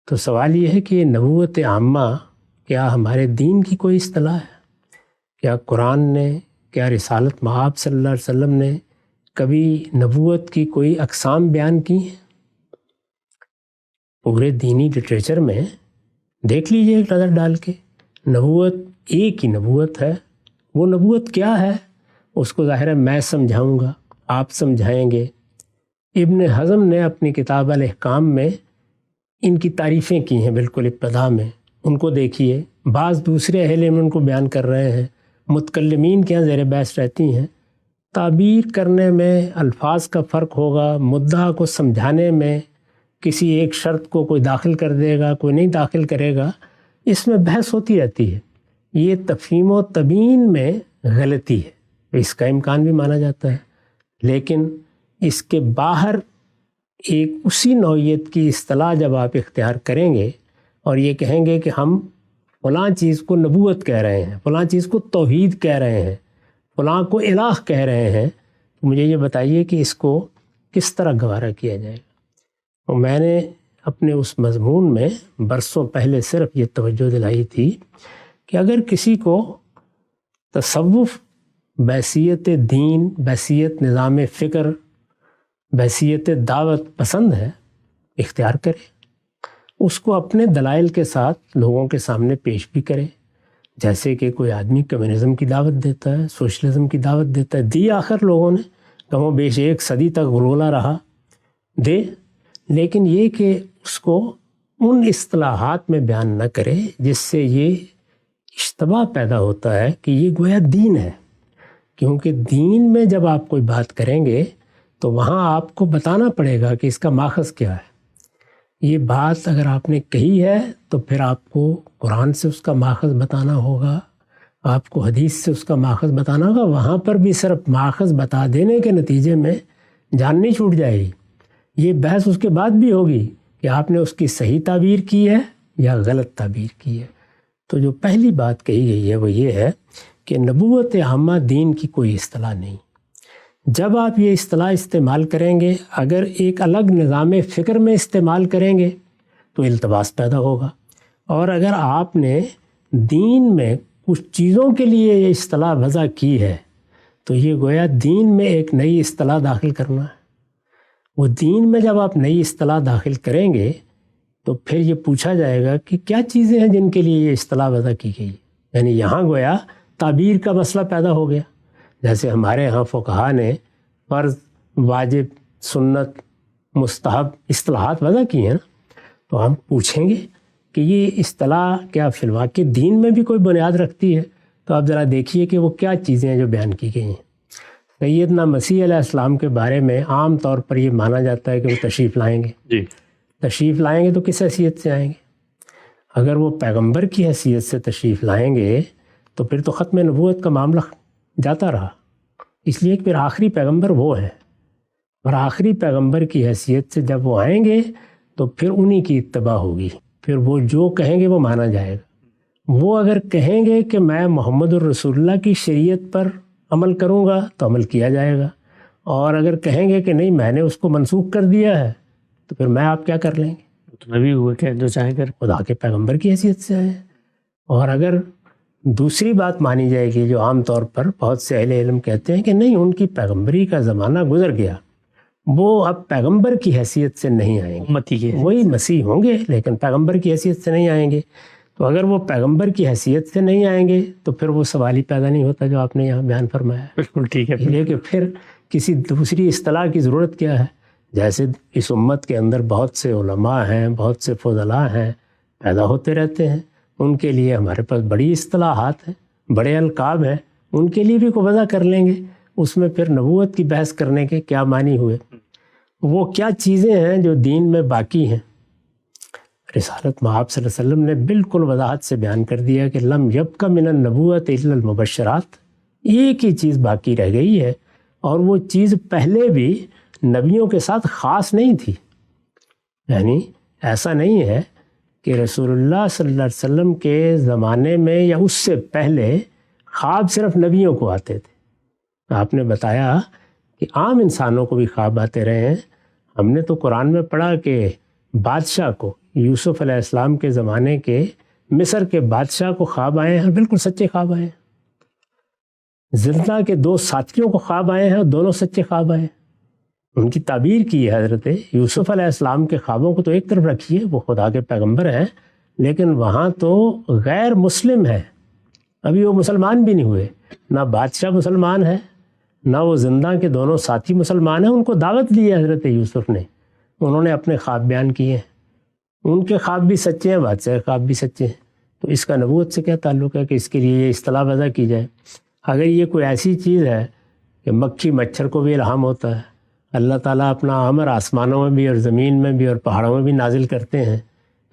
تو سوال یہ ہے کہ یہ نبوت عامہ کیا ہمارے دین کی کوئی اصطلاح ہے؟ کیا قرآن نے، کیا رسالت مآب صلی اللہ علیہ وسلم نے کبھی نبوت کی کوئی اقسام بیان کی ہیں؟ پورے دینی لٹریچر میں دیکھ لیجئے ایک نظر ڈال کے، نبوت ایک ہی نبوت ہے۔ وہ نبوت کیا ہے اس کو ظاہر ہے میں سمجھاؤں گا، آپ سمجھائیں گے۔ ابن حزم نے اپنی کتاب الاحکام میں ان کی تعریفیں کی ہیں بالکل ابتدا میں، ان کو دیکھیے۔ بعض دوسرے اہل علم ان کو بیان کر رہے ہیں، متکلمین کے یہاں زیر بحث رہتی ہیں۔ تعبیر کرنے میں الفاظ کا فرق ہوگا، مدعا کو سمجھانے میں کسی ایک شرط کو کوئی داخل کر دے گا، کوئی نہیں داخل کرے گا، اس میں بحث ہوتی رہتی ہے۔ یہ تفہیم و تبیین میں غلطی ہے، اس کا امکان بھی مانا جاتا ہے، لیکن اس کے باہر ایک اسی نوعیت کی اصطلاح جب آپ اختیار کریں گے اور یہ کہیں گے کہ ہم فلاں چیز کو نبوت کہہ رہے ہیں، فلاں چیز کو توحید کہہ رہے ہیں، فلاں کو الہ کہہ رہے ہیں، تو مجھے یہ بتائیے کہ اس کو کس طرح گوارا کیا جائے گا۔ اور میں نے اپنے اس مضمون میں برسوں پہلے صرف یہ توجہ دلائی تھی کہ اگر کسی کو تصوف بحیثیت دین، بحیثیت نظام فکر، بحیثیت دعوت پسند ہے، اختیار کرے، اس کو اپنے دلائل کے ساتھ لوگوں کے سامنے پیش بھی کرے۔ جیسے کہ کوئی آدمی کمیونزم کی دعوت دیتا ہے، سوشلزم کی دعوت دیتا ہے، دی آخر لوگوں نے کم و بیش 1 صدی تک غلغلہ رہا دے، لیکن یہ کہ اس کو ان اصطلاحات میں بیان نہ کرے جس سے یہ اشتباہ پیدا ہوتا ہے کہ یہ گویا دین ہے، کیونکہ دین میں جب آپ کوئی بات کریں گے تو وہاں آپ کو بتانا پڑے گا کہ اس کا ماخذ کیا ہے۔ یہ بات اگر آپ نے کہی ہے تو پھر آپ کو قرآن سے اس کا ماخذ بتانا ہوگا، آپ کو حدیث سے اس کا ماخذ بتانا ہوگا۔ وہاں پر بھی صرف ماخذ بتا دینے کے نتیجے میں جان نہیں چھوٹ جائے گی، یہ بحث اس کے بعد بھی ہوگی کہ آپ نے اس کی صحیح تعبیر کی ہے یا غلط تعبیر کی ہے۔ تو جو پہلی بات کہی گئی ہے وہ یہ ہے کہ نبوت عامہ دین کی کوئی اصطلاح نہیں۔ جب آپ یہ اصطلاح استعمال کریں گے، اگر ایک الگ نظام فکر میں استعمال کریں گے تو التباس پیدا ہوگا، اور اگر آپ نے دین میں کچھ چیزوں کے لیے یہ اصطلاح وضع کی ہے تو یہ گویا دین میں ایک نئی اصطلاح داخل کرنا ہے۔ وہ دین میں جب آپ نئی اصطلاح داخل کریں گے تو پھر یہ پوچھا جائے گا کہ کیا چیزیں ہیں جن کے لیے یہ اصطلاح وضع کی گئی، یعنی یہاں گویا تعبیر کا مسئلہ پیدا ہو گیا۔ جیسے ہمارے ہاں فقہا نے فرض، واجب، سنت، مستحب اصطلاحات وضع کی ہیں نا، تو ہم پوچھیں گے کہ یہ اصطلاح کیا فی الواقع دین میں بھی کوئی بنیاد رکھتی ہے؟ تو آپ ذرا دیکھیے کہ وہ کیا چیزیں ہیں جو بیان کی گئی ہیں۔ سیدنا مسیح علیہ السلام کے بارے میں عام طور پر یہ مانا جاتا ہے کہ وہ تشریف لائیں گے۔ جی، تشریف لائیں گے تو کس حیثیت سے آئیں گے؟ اگر وہ پیغمبر کی حیثیت سے تشریف لائیں گے تو پھر تو ختم نبوت کا معاملہ جاتا رہا، اس لیے کہ پھر آخری پیغمبر وہ ہیں، اور آخری پیغمبر کی حیثیت سے جب وہ آئیں گے تو پھر انہی کی اتباع ہوگی، پھر وہ جو کہیں گے وہ مانا جائے گا۔ وہ اگر کہیں گے کہ میں محمد الرسول اللہ کی شریعت پر عمل کروں گا تو عمل کیا جائے گا، اور اگر کہیں گے کہ نہیں میں نے اس کو منسوخ کر دیا ہے تو پھر میں آپ کیا کر لیں گے؟ تو نبی ہوئے کہ جو چاہیں کر، خدا کے پیغمبر کی حیثیت سے آئے۔ اور اگر دوسری بات مانی جائے گی جو عام طور پر بہت سے اہل علم کہتے ہیں کہ نہیں ان کی پیغمبری کا زمانہ گزر گیا، وہ اب پیغمبر کی حیثیت سے نہیں آئیں گے، امتی کے وہی مسیح ہوں گے لیکن پیغمبر کی حیثیت سے نہیں آئیں گے۔ تو اگر وہ پیغمبر کی حیثیت سے نہیں آئیں گے تو پھر وہ سوال ہی پیدا نہیں ہوتا جو آپ نے یہاں بیان فرمایا ہے۔ بالکل ٹھیک ہے، لیکن پھر کسی دوسری اصطلاح کی ضرورت کیا ہے؟ جیسے اس امت کے اندر بہت سے علماء ہیں، بہت سے فضلاء ہیں، پیدا ہوتے رہتے ہیں، ان کے لیے ہمارے پاس بڑی اصطلاحات ہیں، بڑے القاب ہیں، ان کے لیے بھی کو وضع کر لیں گے۔ اس میں پھر نبوت کی بحث کرنے کے کیا معنی ہوئے؟ وہ کیا چیزیں ہیں جو دین میں باقی ہیں؟ رسالت مآب صلی اللہ علیہ وسلم نے بالکل وضاحت سے بیان کر دیا کہ لم یبق من النبوت الا المبشرات، ایک ہی چیز باقی رہ گئی ہے، اور وہ چیز پہلے بھی نبیوں کے ساتھ خاص نہیں تھی۔ یعنی ایسا نہیں ہے کہ رسول اللہ صلی اللہ علیہ وسلم کے زمانے میں یا اس سے پہلے خواب صرف نبیوں کو آتے تھے۔ آپ نے بتایا کہ عام انسانوں کو بھی خواب آتے رہے ہیں۔ ہم نے تو قرآن میں پڑھا کہ بادشاہ کو، یوسف علیہ السلام کے زمانے کے مصر کے بادشاہ کو خواب آئے ہیں، بالکل سچے خواب آئے ہیں۔ زلزلہ کے 2 ساتھیوں کو خواب آئے ہیں، دونوں سچے خواب آئے ہیں۔ ان کی تعبیر کی ہے حضرت یوسف علیہ السلام کے خوابوں کو تو ایک طرف رکھیے، وہ خدا کے پیغمبر ہیں، لیکن وہاں تو غیر مسلم ہے، ابھی وہ مسلمان بھی نہیں ہوئے، نہ بادشاہ مسلمان ہے نہ وہ زندہ کے دونوں ساتھی مسلمان ہیں۔ ان کو دعوت دی ہے حضرت یوسف نے، انہوں نے اپنے خواب بیان کیے ہیں، ان کے خواب بھی سچے ہیں، بادشاہ کے خواب بھی سچے ہیں۔ تو اس کا نبوت سے کیا تعلق ہے کہ اس کے لیے یہ اصطلاح وضع کی جائے؟ اگر یہ کوئی ایسی چیز ہے کہ مکھی مچھر کو بھی الہام ہوتا ہے، اللہ تعالیٰ اپنا امر آسمانوں میں بھی اور زمین میں بھی اور پہاڑوں میں بھی نازل کرتے ہیں،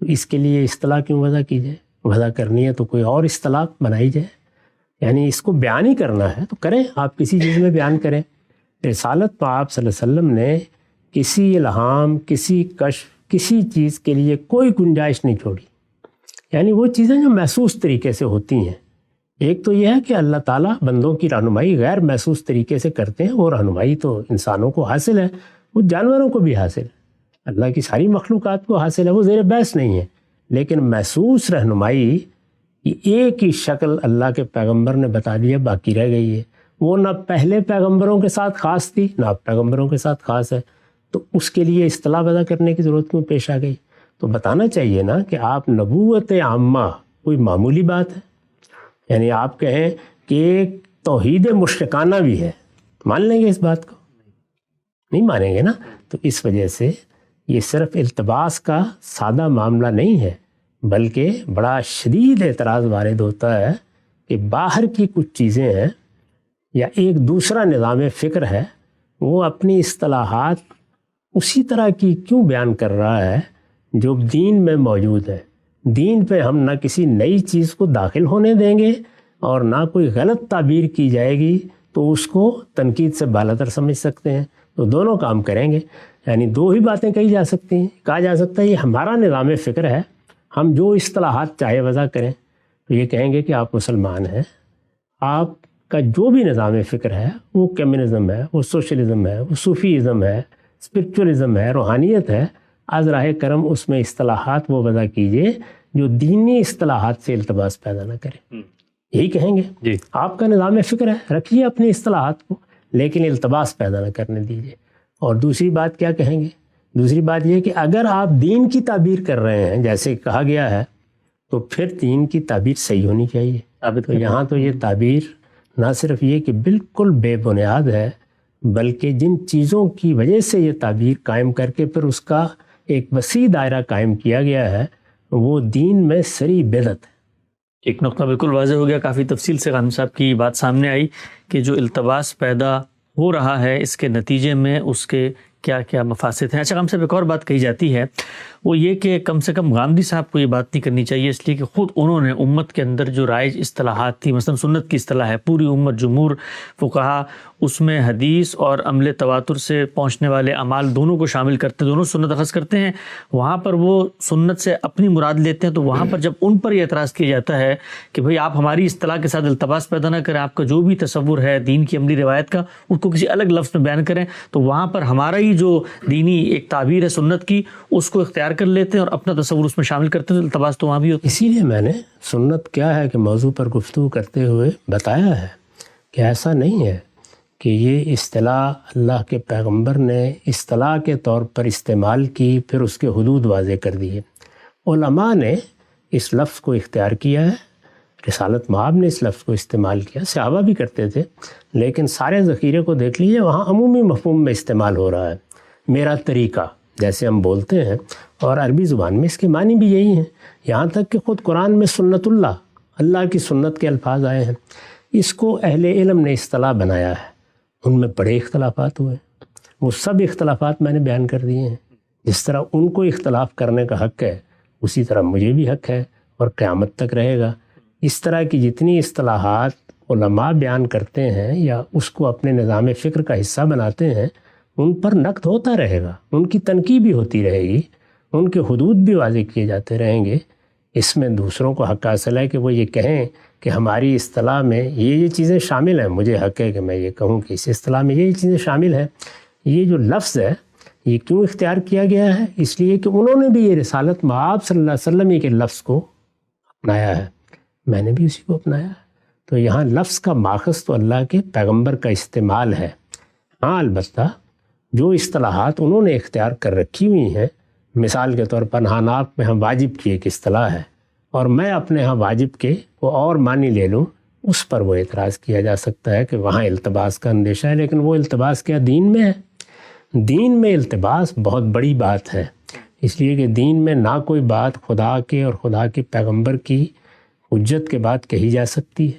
تو اس کے لیے اصطلاح کیوں وضع کی جائے؟ وضع کرنی ہے تو کوئی اور اصطلاح بنائی جائے، یعنی اس کو بیان ہی کرنا ہے تو کریں، آپ کسی چیز میں بیان کریں۔ رسالت مآب صلی اللہ علیہ وسلم نے کسی الہام، کسی کشف، کسی چیز کے لیے کوئی گنجائش نہیں چھوڑی، یعنی وہ چیزیں جو محسوس طریقے سے ہوتی ہیں۔ ایک تو یہ ہے کہ اللہ تعالیٰ بندوں کی رہنمائی غیر محسوس طریقے سے کرتے ہیں، وہ رہنمائی تو انسانوں کو حاصل ہے، وہ جانوروں کو بھی حاصل ہے، اللہ کی ساری مخلوقات کو حاصل ہے، وہ زیر بحث نہیں ہے۔ لیکن محسوس رہنمائی کی ایک ہی شکل اللہ کے پیغمبر نے بتا دیا، باقی رہ گئی ہے، وہ نہ پہلے پیغمبروں کے ساتھ خاص تھی نہ اب پیغمبروں کے ساتھ خاص ہے، تو اس کے لیے اصطلاح وضع کرنے کی ضرورت کیوں پیش آ گئی؟ تو بتانا چاہیے نا کہ آپ نبوت عامہ کوئی معمولی بات ہے، یعنی آپ کہیں کہ ایک توحید مشرکانہ بھی ہے، مان لیں گے اس بات کو؟ نہیں مانیں گے نا. تو اس وجہ سے یہ صرف التباس کا سادہ معاملہ نہیں ہے، بلکہ بڑا شدید اعتراض وارد ہوتا ہے کہ باہر کی کچھ چیزیں ہیں یا ایک دوسرا نظام فکر ہے، وہ اپنی اصطلاحات اسی طرح کی کیوں بیان کر رہا ہے جو دین میں موجود ہے. دین پہ ہم نہ کسی نئی چیز کو داخل ہونے دیں گے اور نہ کوئی غلط تعبیر کی جائے گی تو اس کو تنقید سے بالاتر سمجھ سکتے ہیں. تو دونوں کام کریں گے. یعنی دو ہی باتیں کہی جا سکتی ہیں. کہا جا سکتا ہے یہ ہمارا نظام فکر ہے، ہم جو اصطلاحات چاہے وضع کریں. تو یہ کہیں گے کہ آپ مسلمان ہیں، آپ کا جو بھی نظام فکر ہے وہ کمیونزم ہے، وہ سوشلزم ہے، وہ صوفیزم ہے، اسپرچولیزم ہے، روحانیت ہے، از راہ کرم اس میں اصطلاحات وہ وضع کیجئے جو دینی اصطلاحات سے التباس پیدا نہ کرے. یہی کہیں گے جی. آپ کا نظام فکر ہے، رکھیے اپنی اصطلاحات کو، لیکن التباس پیدا نہ کرنے دیجیے. اور دوسری بات کیا کہیں گے؟ دوسری بات یہ کہ اگر آپ دین کی تعبیر کر رہے ہیں جیسے کہا گیا ہے تو پھر دین کی تعبیر صحیح ہونی چاہیے. تو یہاں تو یہ تعبیر نہ صرف یہ کہ بالکل بے بنیاد ہے، بلکہ جن چیزوں کی وجہ سے یہ تعبیر قائم کر کے پھر اس کا ایک وسیع دائرہ قائم کیا گیا ہے وہ دین میں سری بدعت ہے. ایک نقطہ بالکل واضح ہو گیا، کافی تفصیل سے غانم صاحب کی بات سامنے آئی کہ جو التباس پیدا ہو رہا ہے اس کے نتیجے میں اس کے کیا کیا مفاسد ہیں. اچھا غانم صاحب، ایک اور بات کہی جاتی ہے وہ یہ کہ کم سے کم غامدی صاحب کو یہ بات نہیں کرنی چاہیے، اس لیے کہ خود انہوں نے امت کے اندر جو رائج اصطلاحات تھی، مثلا سنت کی اصطلاح ہے، پوری امت جمہور فقہا اس میں حدیث اور عمل تواتر سے پہنچنے والے اعمال دونوں کو شامل کرتے ہیں، دونوں سنت اخذ کرتے ہیں. وہاں پر وہ سنت سے اپنی مراد لیتے ہیں، تو وہاں پر جب ان پر یہ اعتراض کیا جاتا ہے کہ بھئی آپ ہماری اصطلاح کے ساتھ التباس پیدا نہ کریں، آپ کا جو بھی تصور ہے دین کی عملی روایت کا اس کو کسی الگ لفظ میں بیان کریں، تو وہاں پر ہمارا ہی جو دینی ایک تعبیر ہے سنت کی اس کو اختیار کر لیتے ہیں اور اپنا تصور اس میں شامل کرتے ہیں، تو التباس تو وہاں بھی ہوتا ہے. اسی لیے میں نے سنت کیا ہے کہ موضوع پر گفتگو کرتے ہوئے بتایا ہے کہ ایسا نہیں ہے کہ یہ اصطلاح اللہ کے پیغمبر نے اصطلاح کے طور پر استعمال کی پھر اس کے حدود واضح کر دیے. علماء نے اس لفظ کو اختیار کیا ہے، رسالت مآب نے اس لفظ کو استعمال کیا، صحابہ بھی کرتے تھے، لیکن سارے ذخیرے کو دیکھ لیجیے وہاں عمومی مفہوم میں استعمال ہو رہا ہے. میرا طریقہ جیسے ہم بولتے ہیں، اور عربی زبان میں اس کے معنی بھی یہی ہیں. یہاں تک کہ خود قرآن میں سنت اللہ کی سنت کے الفاظ آئے ہیں. اس کو اہل علم نے اصطلاح بنایا ہے، ان میں بڑے اختلافات ہوئے، وہ سب اختلافات میں نے بیان کر دیے ہیں. جس طرح ان کو اختلاف کرنے کا حق ہے اسی طرح مجھے بھی حق ہے اور قیامت تک رہے گا. اس طرح کی جتنی اصطلاحات علماء بیان کرتے ہیں یا اس کو اپنے نظام فکر کا حصہ بناتے ہیں ان پر نقد ہوتا رہے گا، ان کی تنقید بھی ہوتی رہے گی، ان کے حدود بھی واضح کیے جاتے رہیں گے. اس میں دوسروں کو حق حاصل ہے کہ وہ یہ کہیں کہ ہماری اصطلاح میں یہ چیزیں شامل ہیں. مجھے حق ہے کہ میں یہ کہوں کہ اس اصطلاح میں یہ چیزیں شامل ہیں. یہ جو لفظ ہے یہ کیوں اختیار کیا گیا ہے؟ اس لیے کہ انہوں نے بھی یہ رسالت مآب صلی اللہ علیہ وسلم کے لفظ کو اپنایا ہے، میں نے بھی اسی کو اپنایا ہے. تو یہاں لفظ کا ماخذ تو اللہ کے پیغمبر کا استعمال ہے. ہاں البتہ جو اصطلاحات انہوں نے اختیار کر رکھی ہوئی ہیں، مثال کے طور پر نہاناک میں ہم واجب کی ایک اصطلاح ہے اور میں اپنے ہاں واجب کے وہ اور معنی لے لوں، اس پر وہ اعتراض کیا جا سکتا ہے کہ وہاں التباس کا اندیشہ ہے. لیکن وہ التباس کیا دین میں ہے؟ دین میں التباس بہت بڑی بات ہے، اس لیے کہ دین میں نہ کوئی بات خدا کے اور خدا کے پیغمبر کی حجت کے بعد کہی جا سکتی ہے،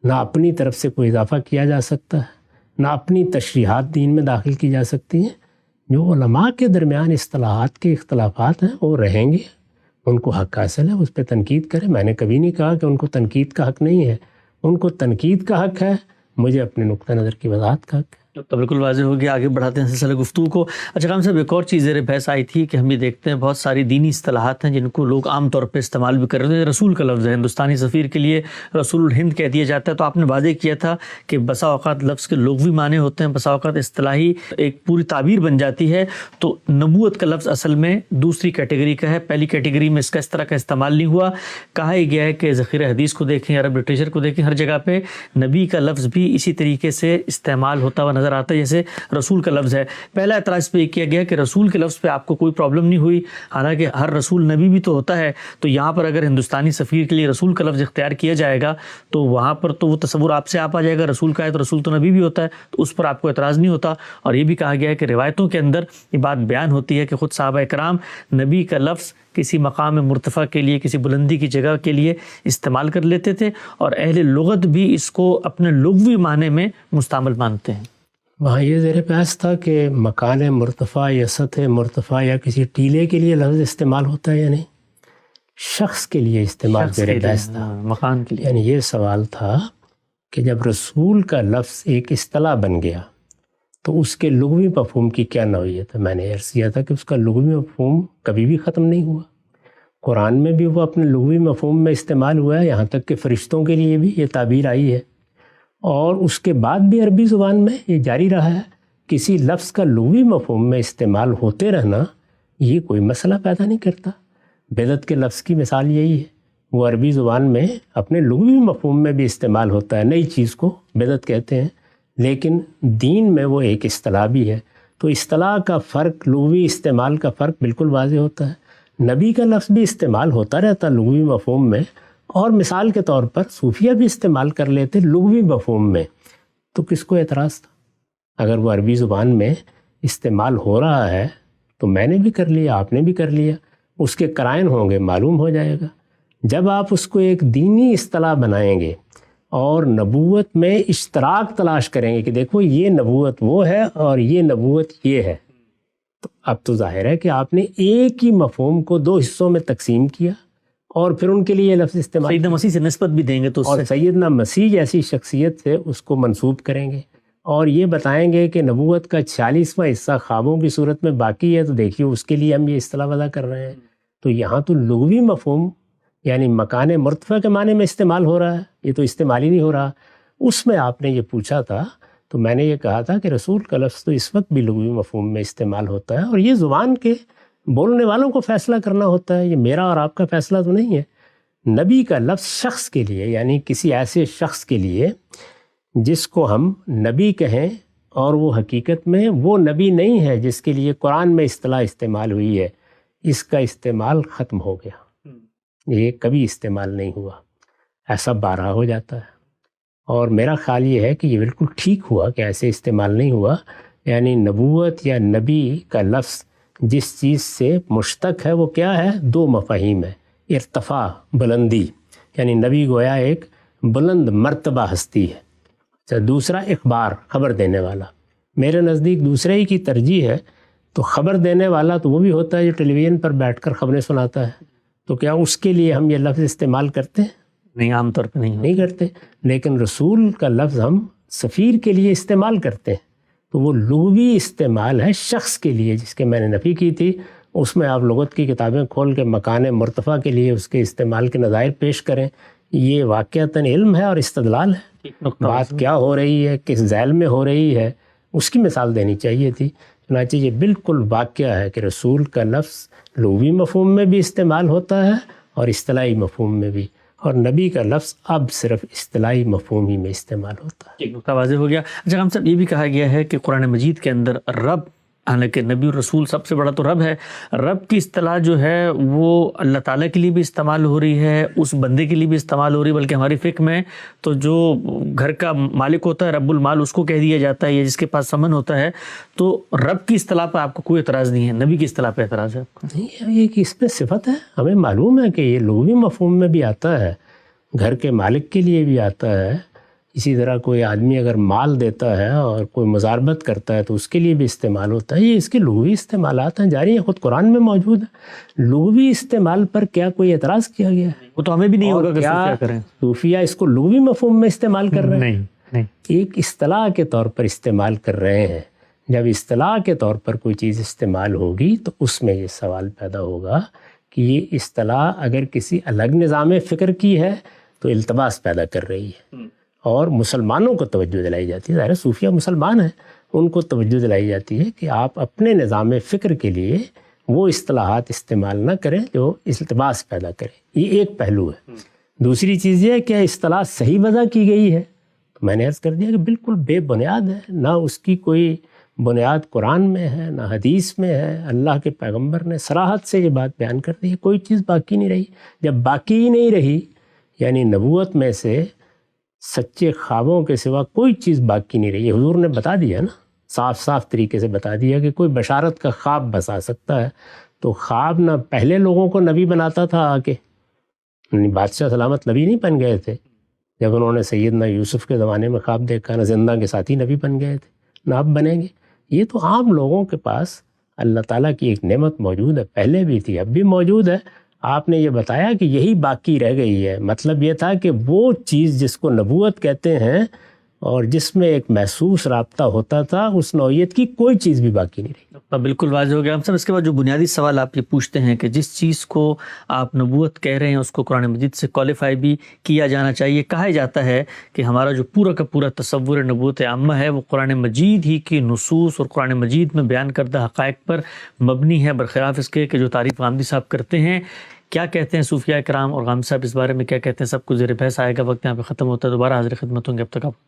نہ اپنی طرف سے کوئی اضافہ کیا جا سکتا ہے، نہ اپنی تشریحات دین میں داخل کی جا سکتی ہیں. جو علماء کے درمیان اصطلاحات کے اختلافات ہیں وہ رہیں گے، ان کو حق حاصل ہے اس پہ تنقید کریں. میں نے کبھی نہیں کہا کہ ان کو تنقید کا حق نہیں ہے، ان کو تنقید کا حق ہے، مجھے اپنے نقطہ نظر کی وضاحت کا حق ہے. تو بالکل واضح ہو گیا. آگے بڑھاتے ہیں سلسلہ گفتگو کو. اچھا غانم صاحب، ایک اور چیز زیر بحث آئی تھی کہ ہم یہ دیکھتے ہیں بہت ساری دینی اصطلاحات ہیں جن کو لوگ عام طور پہ استعمال بھی کر رہے ہیں. رسول کا لفظ ہے، ہندوستانی سفیر کے لیے رسول الہند کہہ دیا جاتا ہے. تو آپ نے واضح کیا تھا کہ بسا اوقات لفظ کے لغوی معنی ہوتے ہیں، بسا اوقات اصطلاحی ایک پوری تعبیر بن جاتی ہے. تو نبوت کا لفظ اصل میں دوسری کیٹیگری کا ہے، پہلی کیٹیگری میں اس کا اس طرح کا استعمال نہیں ہوا. کہا ہی گیا ہے کہ ذخیرہ حدیث کو دیکھیں، عرب لٹریچر کو دیکھیں، ہر جگہ پہ نبی کا لفظ بھی اسی طریقے سے استعمال ہوتا ہوا نظر آتا ہے جیسے رسول کا لفظ ہے. پہلا اعتراض اس پہ یہ کیا گیا کہ رسول کے لفظ پہ آپ کو کوئی پرابلم نہیں ہوئی، حالانکہ ہر رسول نبی بھی تو ہوتا ہے. تو یہاں پر اگر ہندوستانی سفیر کے لیے رسول کا لفظ اختیار کیا جائے گا تو وہاں پر تو وہ تصور آپ سے آپ آ جائے گا، رسول کا ہے تو رسول تو نبی بھی ہوتا ہے، تو اس پر آپ کو اعتراض نہیں ہوتا. اور یہ بھی کہا گیا ہے کہ روایتوں کے اندر یہ بات بیان ہوتی ہے کہ خود صحابہ کرام نبی کا لفظ کسی مقام مرتفع کے لیے، کسی بلندی کی جگہ کے لیے استعمال کر لیتے تھے، اور اہل لغت بھی اس کو اپنے لغوی معنی میں مستعمل مانتے ہیں. وہاں یہ زیر بحث تھا کہ مکان مرتفع یا سطح مرتفع یا کسی ٹیلے کے لیے لفظ استعمال ہوتا ہے یا نہیں، شخص کے لیے استعمال زیر بحث تھا، مکان کے لیے. یعنی یہ سوال تھا کہ جب رسول کا لفظ ایک اصطلاح بن گیا تو اس کے لغوی مفہوم کی کیا نوعیت ہے. میں نے عرض کیا تھا کہ اس کا لغوی مفہوم کبھی بھی ختم نہیں ہوا، قرآن میں بھی وہ اپنے لغوی مفہوم میں استعمال ہوا ہے، یہاں تک کہ فرشتوں کے لیے بھی یہ تعبیر آئی ہے، اور اس کے بعد بھی عربی زبان میں یہ جاری رہا ہے. کسی لفظ کا لغوی مفہوم میں استعمال ہوتے رہنا یہ کوئی مسئلہ پیدا نہیں کرتا. بدعت کے لفظ کی مثال یہی ہے، وہ عربی زبان میں اپنے لغوی مفہوم میں بھی استعمال ہوتا ہے، نئی چیز کو بدعت کہتے ہیں، لیکن دین میں وہ ایک اصطلاح بھی ہے. تو اصطلاح کا فرق، لغوی استعمال کا فرق بالکل واضح ہوتا ہے. نبی کا لفظ بھی استعمال ہوتا رہتا لغوی مفہوم میں، اور مثال کے طور پر صوفیہ بھی استعمال کر لیتے لغوی مفہوم میں، تو کس کو اعتراض تھا؟ اگر وہ عربی زبان میں استعمال ہو رہا ہے تو میں نے بھی کر لیا، آپ نے بھی کر لیا، اس کے قرائن ہوں گے، معلوم ہو جائے گا. جب آپ اس کو ایک دینی اصطلاح بنائیں گے اور نبوت میں اشتراک تلاش کریں گے کہ دیکھو یہ نبوت وہ ہے اور یہ نبوت یہ ہے، تو اب تو ظاہر ہے کہ آپ نے ایک ہی مفہوم کو دو حصوں میں تقسیم کیا اور پھر ان کے لیے یہ لفظ استعمال، سیدنا مسیح سے نسبت بھی دیں گے تو اور سیدنا مسیح جیسی شخصیت سے اس کو منسوب کریں گے اور یہ بتائیں گے کہ نبوت کا 46واں حصہ خوابوں کی صورت میں باقی ہے، تو دیکھیے اس کے لیے ہم یہ اصطلاح وضع کر رہے ہیں. تو یہاں تو لغوی مفہوم یعنی مکان مرتفع کے معنی میں استعمال ہو رہا ہے، یہ تو استعمال ہی نہیں ہو رہا. اس میں آپ نے یہ پوچھا تھا تو میں نے یہ کہا تھا کہ رسول کا لفظ تو اس وقت بھی لغوی مفہوم میں استعمال ہوتا ہے، اور یہ زبان کے بولنے والوں کو فیصلہ کرنا ہوتا ہے، یہ میرا اور آپ کا فیصلہ تو نہیں ہے. نبی کا لفظ شخص کے لیے، یعنی کسی ایسے شخص کے لیے جس کو ہم نبی کہیں اور وہ حقیقت میں وہ نبی نہیں ہے جس کے لیے قرآن میں اصطلاح استعمال ہوئی ہے، اس کا استعمال ختم ہو گیا، یہ کبھی استعمال نہیں ہوا. ایسا بارہا ہو جاتا ہے، اور میرا خیال یہ ہے کہ یہ بالکل ٹھیک ہوا کہ ایسے استعمال نہیں ہوا. یعنی نبوت یا نبی کا لفظ جس چیز سے مشتق ہے وہ کیا ہے؟ دو مفاہیم ہے، ارتفاع، بلندی، یعنی نبی گویا ایک بلند مرتبہ ہستی ہے. دوسرا اخبار، خبر دینے والا. میرے نزدیک دوسرے ہی کی ترجیح ہے. تو خبر دینے والا تو وہ بھی ہوتا ہے جو ٹیلی ویژن پر بیٹھ کر خبریں سناتا ہے، تو کیا اس کے لیے ہم یہ لفظ استعمال کرتے ہیں؟ نہیں، عام طور پہ نہیں کرتے. لیکن رسول کا لفظ ہم سفیر کے لیے استعمال کرتے ہیں، تو وہ لغوی استعمال ہے شخص کے لیے، جس کے میں نے نفی کی تھی. اس میں آپ لغت کی کتابیں کھول کے مکان مرتفع کے لیے اس کے استعمال کے نظائر پیش کریں. یہ واقعتاً علم ہے اور استدلال ہے. بات کیا ہو رہی ہے، کس ذیل میں ہو رہی ہے، اس کی مثال دینی چاہیے تھی. چنانچہ یہ بالکل واقعہ ہے کہ رسول کا لفظ لغوی مفہوم میں بھی استعمال ہوتا ہے اور اصطلاحی مفہوم میں بھی، اور نبی کا لفظ اب صرف اصطلاحی مفہوم ہی میں استعمال ہوتا ہے. ایک نقطہ واضح ہو گیا. اچھا ہم صاحب، یہ بھی کہا گیا ہے کہ قرآن مجید کے اندر رب، حالانکہ نبی اور رسول سب سے بڑا تو رب ہے، رب کی اصطلاح جو ہے وہ اللہ تعالیٰ کے لیے بھی استعمال ہو رہی ہے، اس بندے کے لیے بھی استعمال ہو رہی ہے. بلکہ ہماری فقہ میں تو جو گھر کا مالک ہوتا ہے، رب المال، اس کو کہہ دیا جاتا ہے، یا جس کے پاس سمن ہوتا ہے. تو رب کی اصطلاح پہ آپ کو کوئی اعتراض نہیں ہے، نبی کی اصطلاح پہ اعتراض ہے آپ کو؟ نہیں، یہ کہ اس میں صفت ہے. ہمیں معلوم ہے کہ یہ لغوی مفہوم میں بھی آتا ہے، گھر کے مالک کے لیے بھی آتا ہے. اسی طرح کوئی آدمی اگر مال دیتا ہے اور کوئی مزاربت کرتا ہے تو اس کے لیے بھی استعمال ہوتا ہے. یہ اس کے لغوی استعمالات ہیں، جاری ہیں، خود قرآن میں موجود ہے. لغوی استعمال پر کیا کوئی اعتراض کیا گیا ہے؟ وہ تو ہمیں بھی نہیں ہوگا کہ کیا کریں. صوفیہ اس کو لغوی مفہوم میں استعمال کر رہے ہیں؟ نہیں، ایک اصطلاح کے طور پر استعمال کر رہے ہیں. جب اصطلاح کے طور پر کوئی چیز استعمال ہوگی تو اس میں یہ سوال پیدا ہوگا کہ یہ اصطلاح اگر کسی الگ نظام فکر کی ہے تو التباس پیدا کر رہی ہے، اور مسلمانوں کو توجہ دلائی جاتی ہے. ظاہر صوفیہ مسلمان ہیں، ان کو توجہ دلائی جاتی ہے کہ آپ اپنے نظام فکر کے لیے وہ اصطلاحات استعمال نہ کریں جو التباس پیدا کریں. یہ ایک پہلو ہے. دوسری چیز یہ ہے کہ اصطلاح صحیح وضع کی گئی ہے، میں نے عرض کر دیا کہ بالکل بے بنیاد ہے، نہ اس کی کوئی بنیاد قرآن میں ہے نہ حدیث میں ہے. اللہ کے پیغمبر نے صراحت سے یہ بات بیان کر دی ہے، کوئی چیز باقی نہیں رہی. جب باقی ہی نہیں رہی یعنی نبوت میں سے سچے خوابوں کے سوا کوئی چیز باقی نہیں رہی. یہ حضور نے بتا دیا نا، صاف صاف طریقے سے بتا دیا کہ کوئی بشارت کا خواب بسا سکتا ہے. تو خواب نہ پہلے لوگوں کو نبی بناتا تھا آ کے، بادشاہ سلامت نبی نہیں بن گئے تھے جب انہوں نے سیدنا یوسف کے زمانے میں خواب دیکھا، نہ زندہ کے ساتھی نبی بن گئے تھے نہ اب بنیں گے. یہ تو عام لوگوں کے پاس اللہ تعالیٰ کی ایک نعمت موجود ہے، پہلے بھی تھی اب بھی موجود ہے. آپ نے یہ بتایا کہ یہی باقی رہ گئی ہے، مطلب یہ تھا کہ وہ چیز جس کو نبوت کہتے ہیں اور جس میں ایک محسوس رابطہ ہوتا تھا، اس نوعیت کی کوئی چیز بھی باقی نہیں رہی. بالکل واضح ہو گیا ہم سب. اس کے بعد جو بنیادی سوال آپ یہ پوچھتے ہیں کہ جس چیز کو آپ نبوت کہہ رہے ہیں اس کو قرآن مجید سے کوالیفائی بھی کیا جانا چاہیے. کہا جاتا ہے کہ ہمارا جو پورا کا پورا تصور نبوت عامہ ہے وہ قرآن مجید ہی کی نصوص اور قرآن مجید میں بیان کردہ حقائق پر مبنی ہے، برخلاف اس کے کہ جو تعریف غامدی صاحب کرتے ہیں. کیا کہتے ہیں صوفیاء کرام اور غامدی صاحب اس بارے میں کیا کہتے ہیں، سب کچھ زیر بحث آئے گا. وقت یہاں پہ ختم ہوتا ہے، دوبارہ حاضر خدمت ہوں گے. اب تک آپ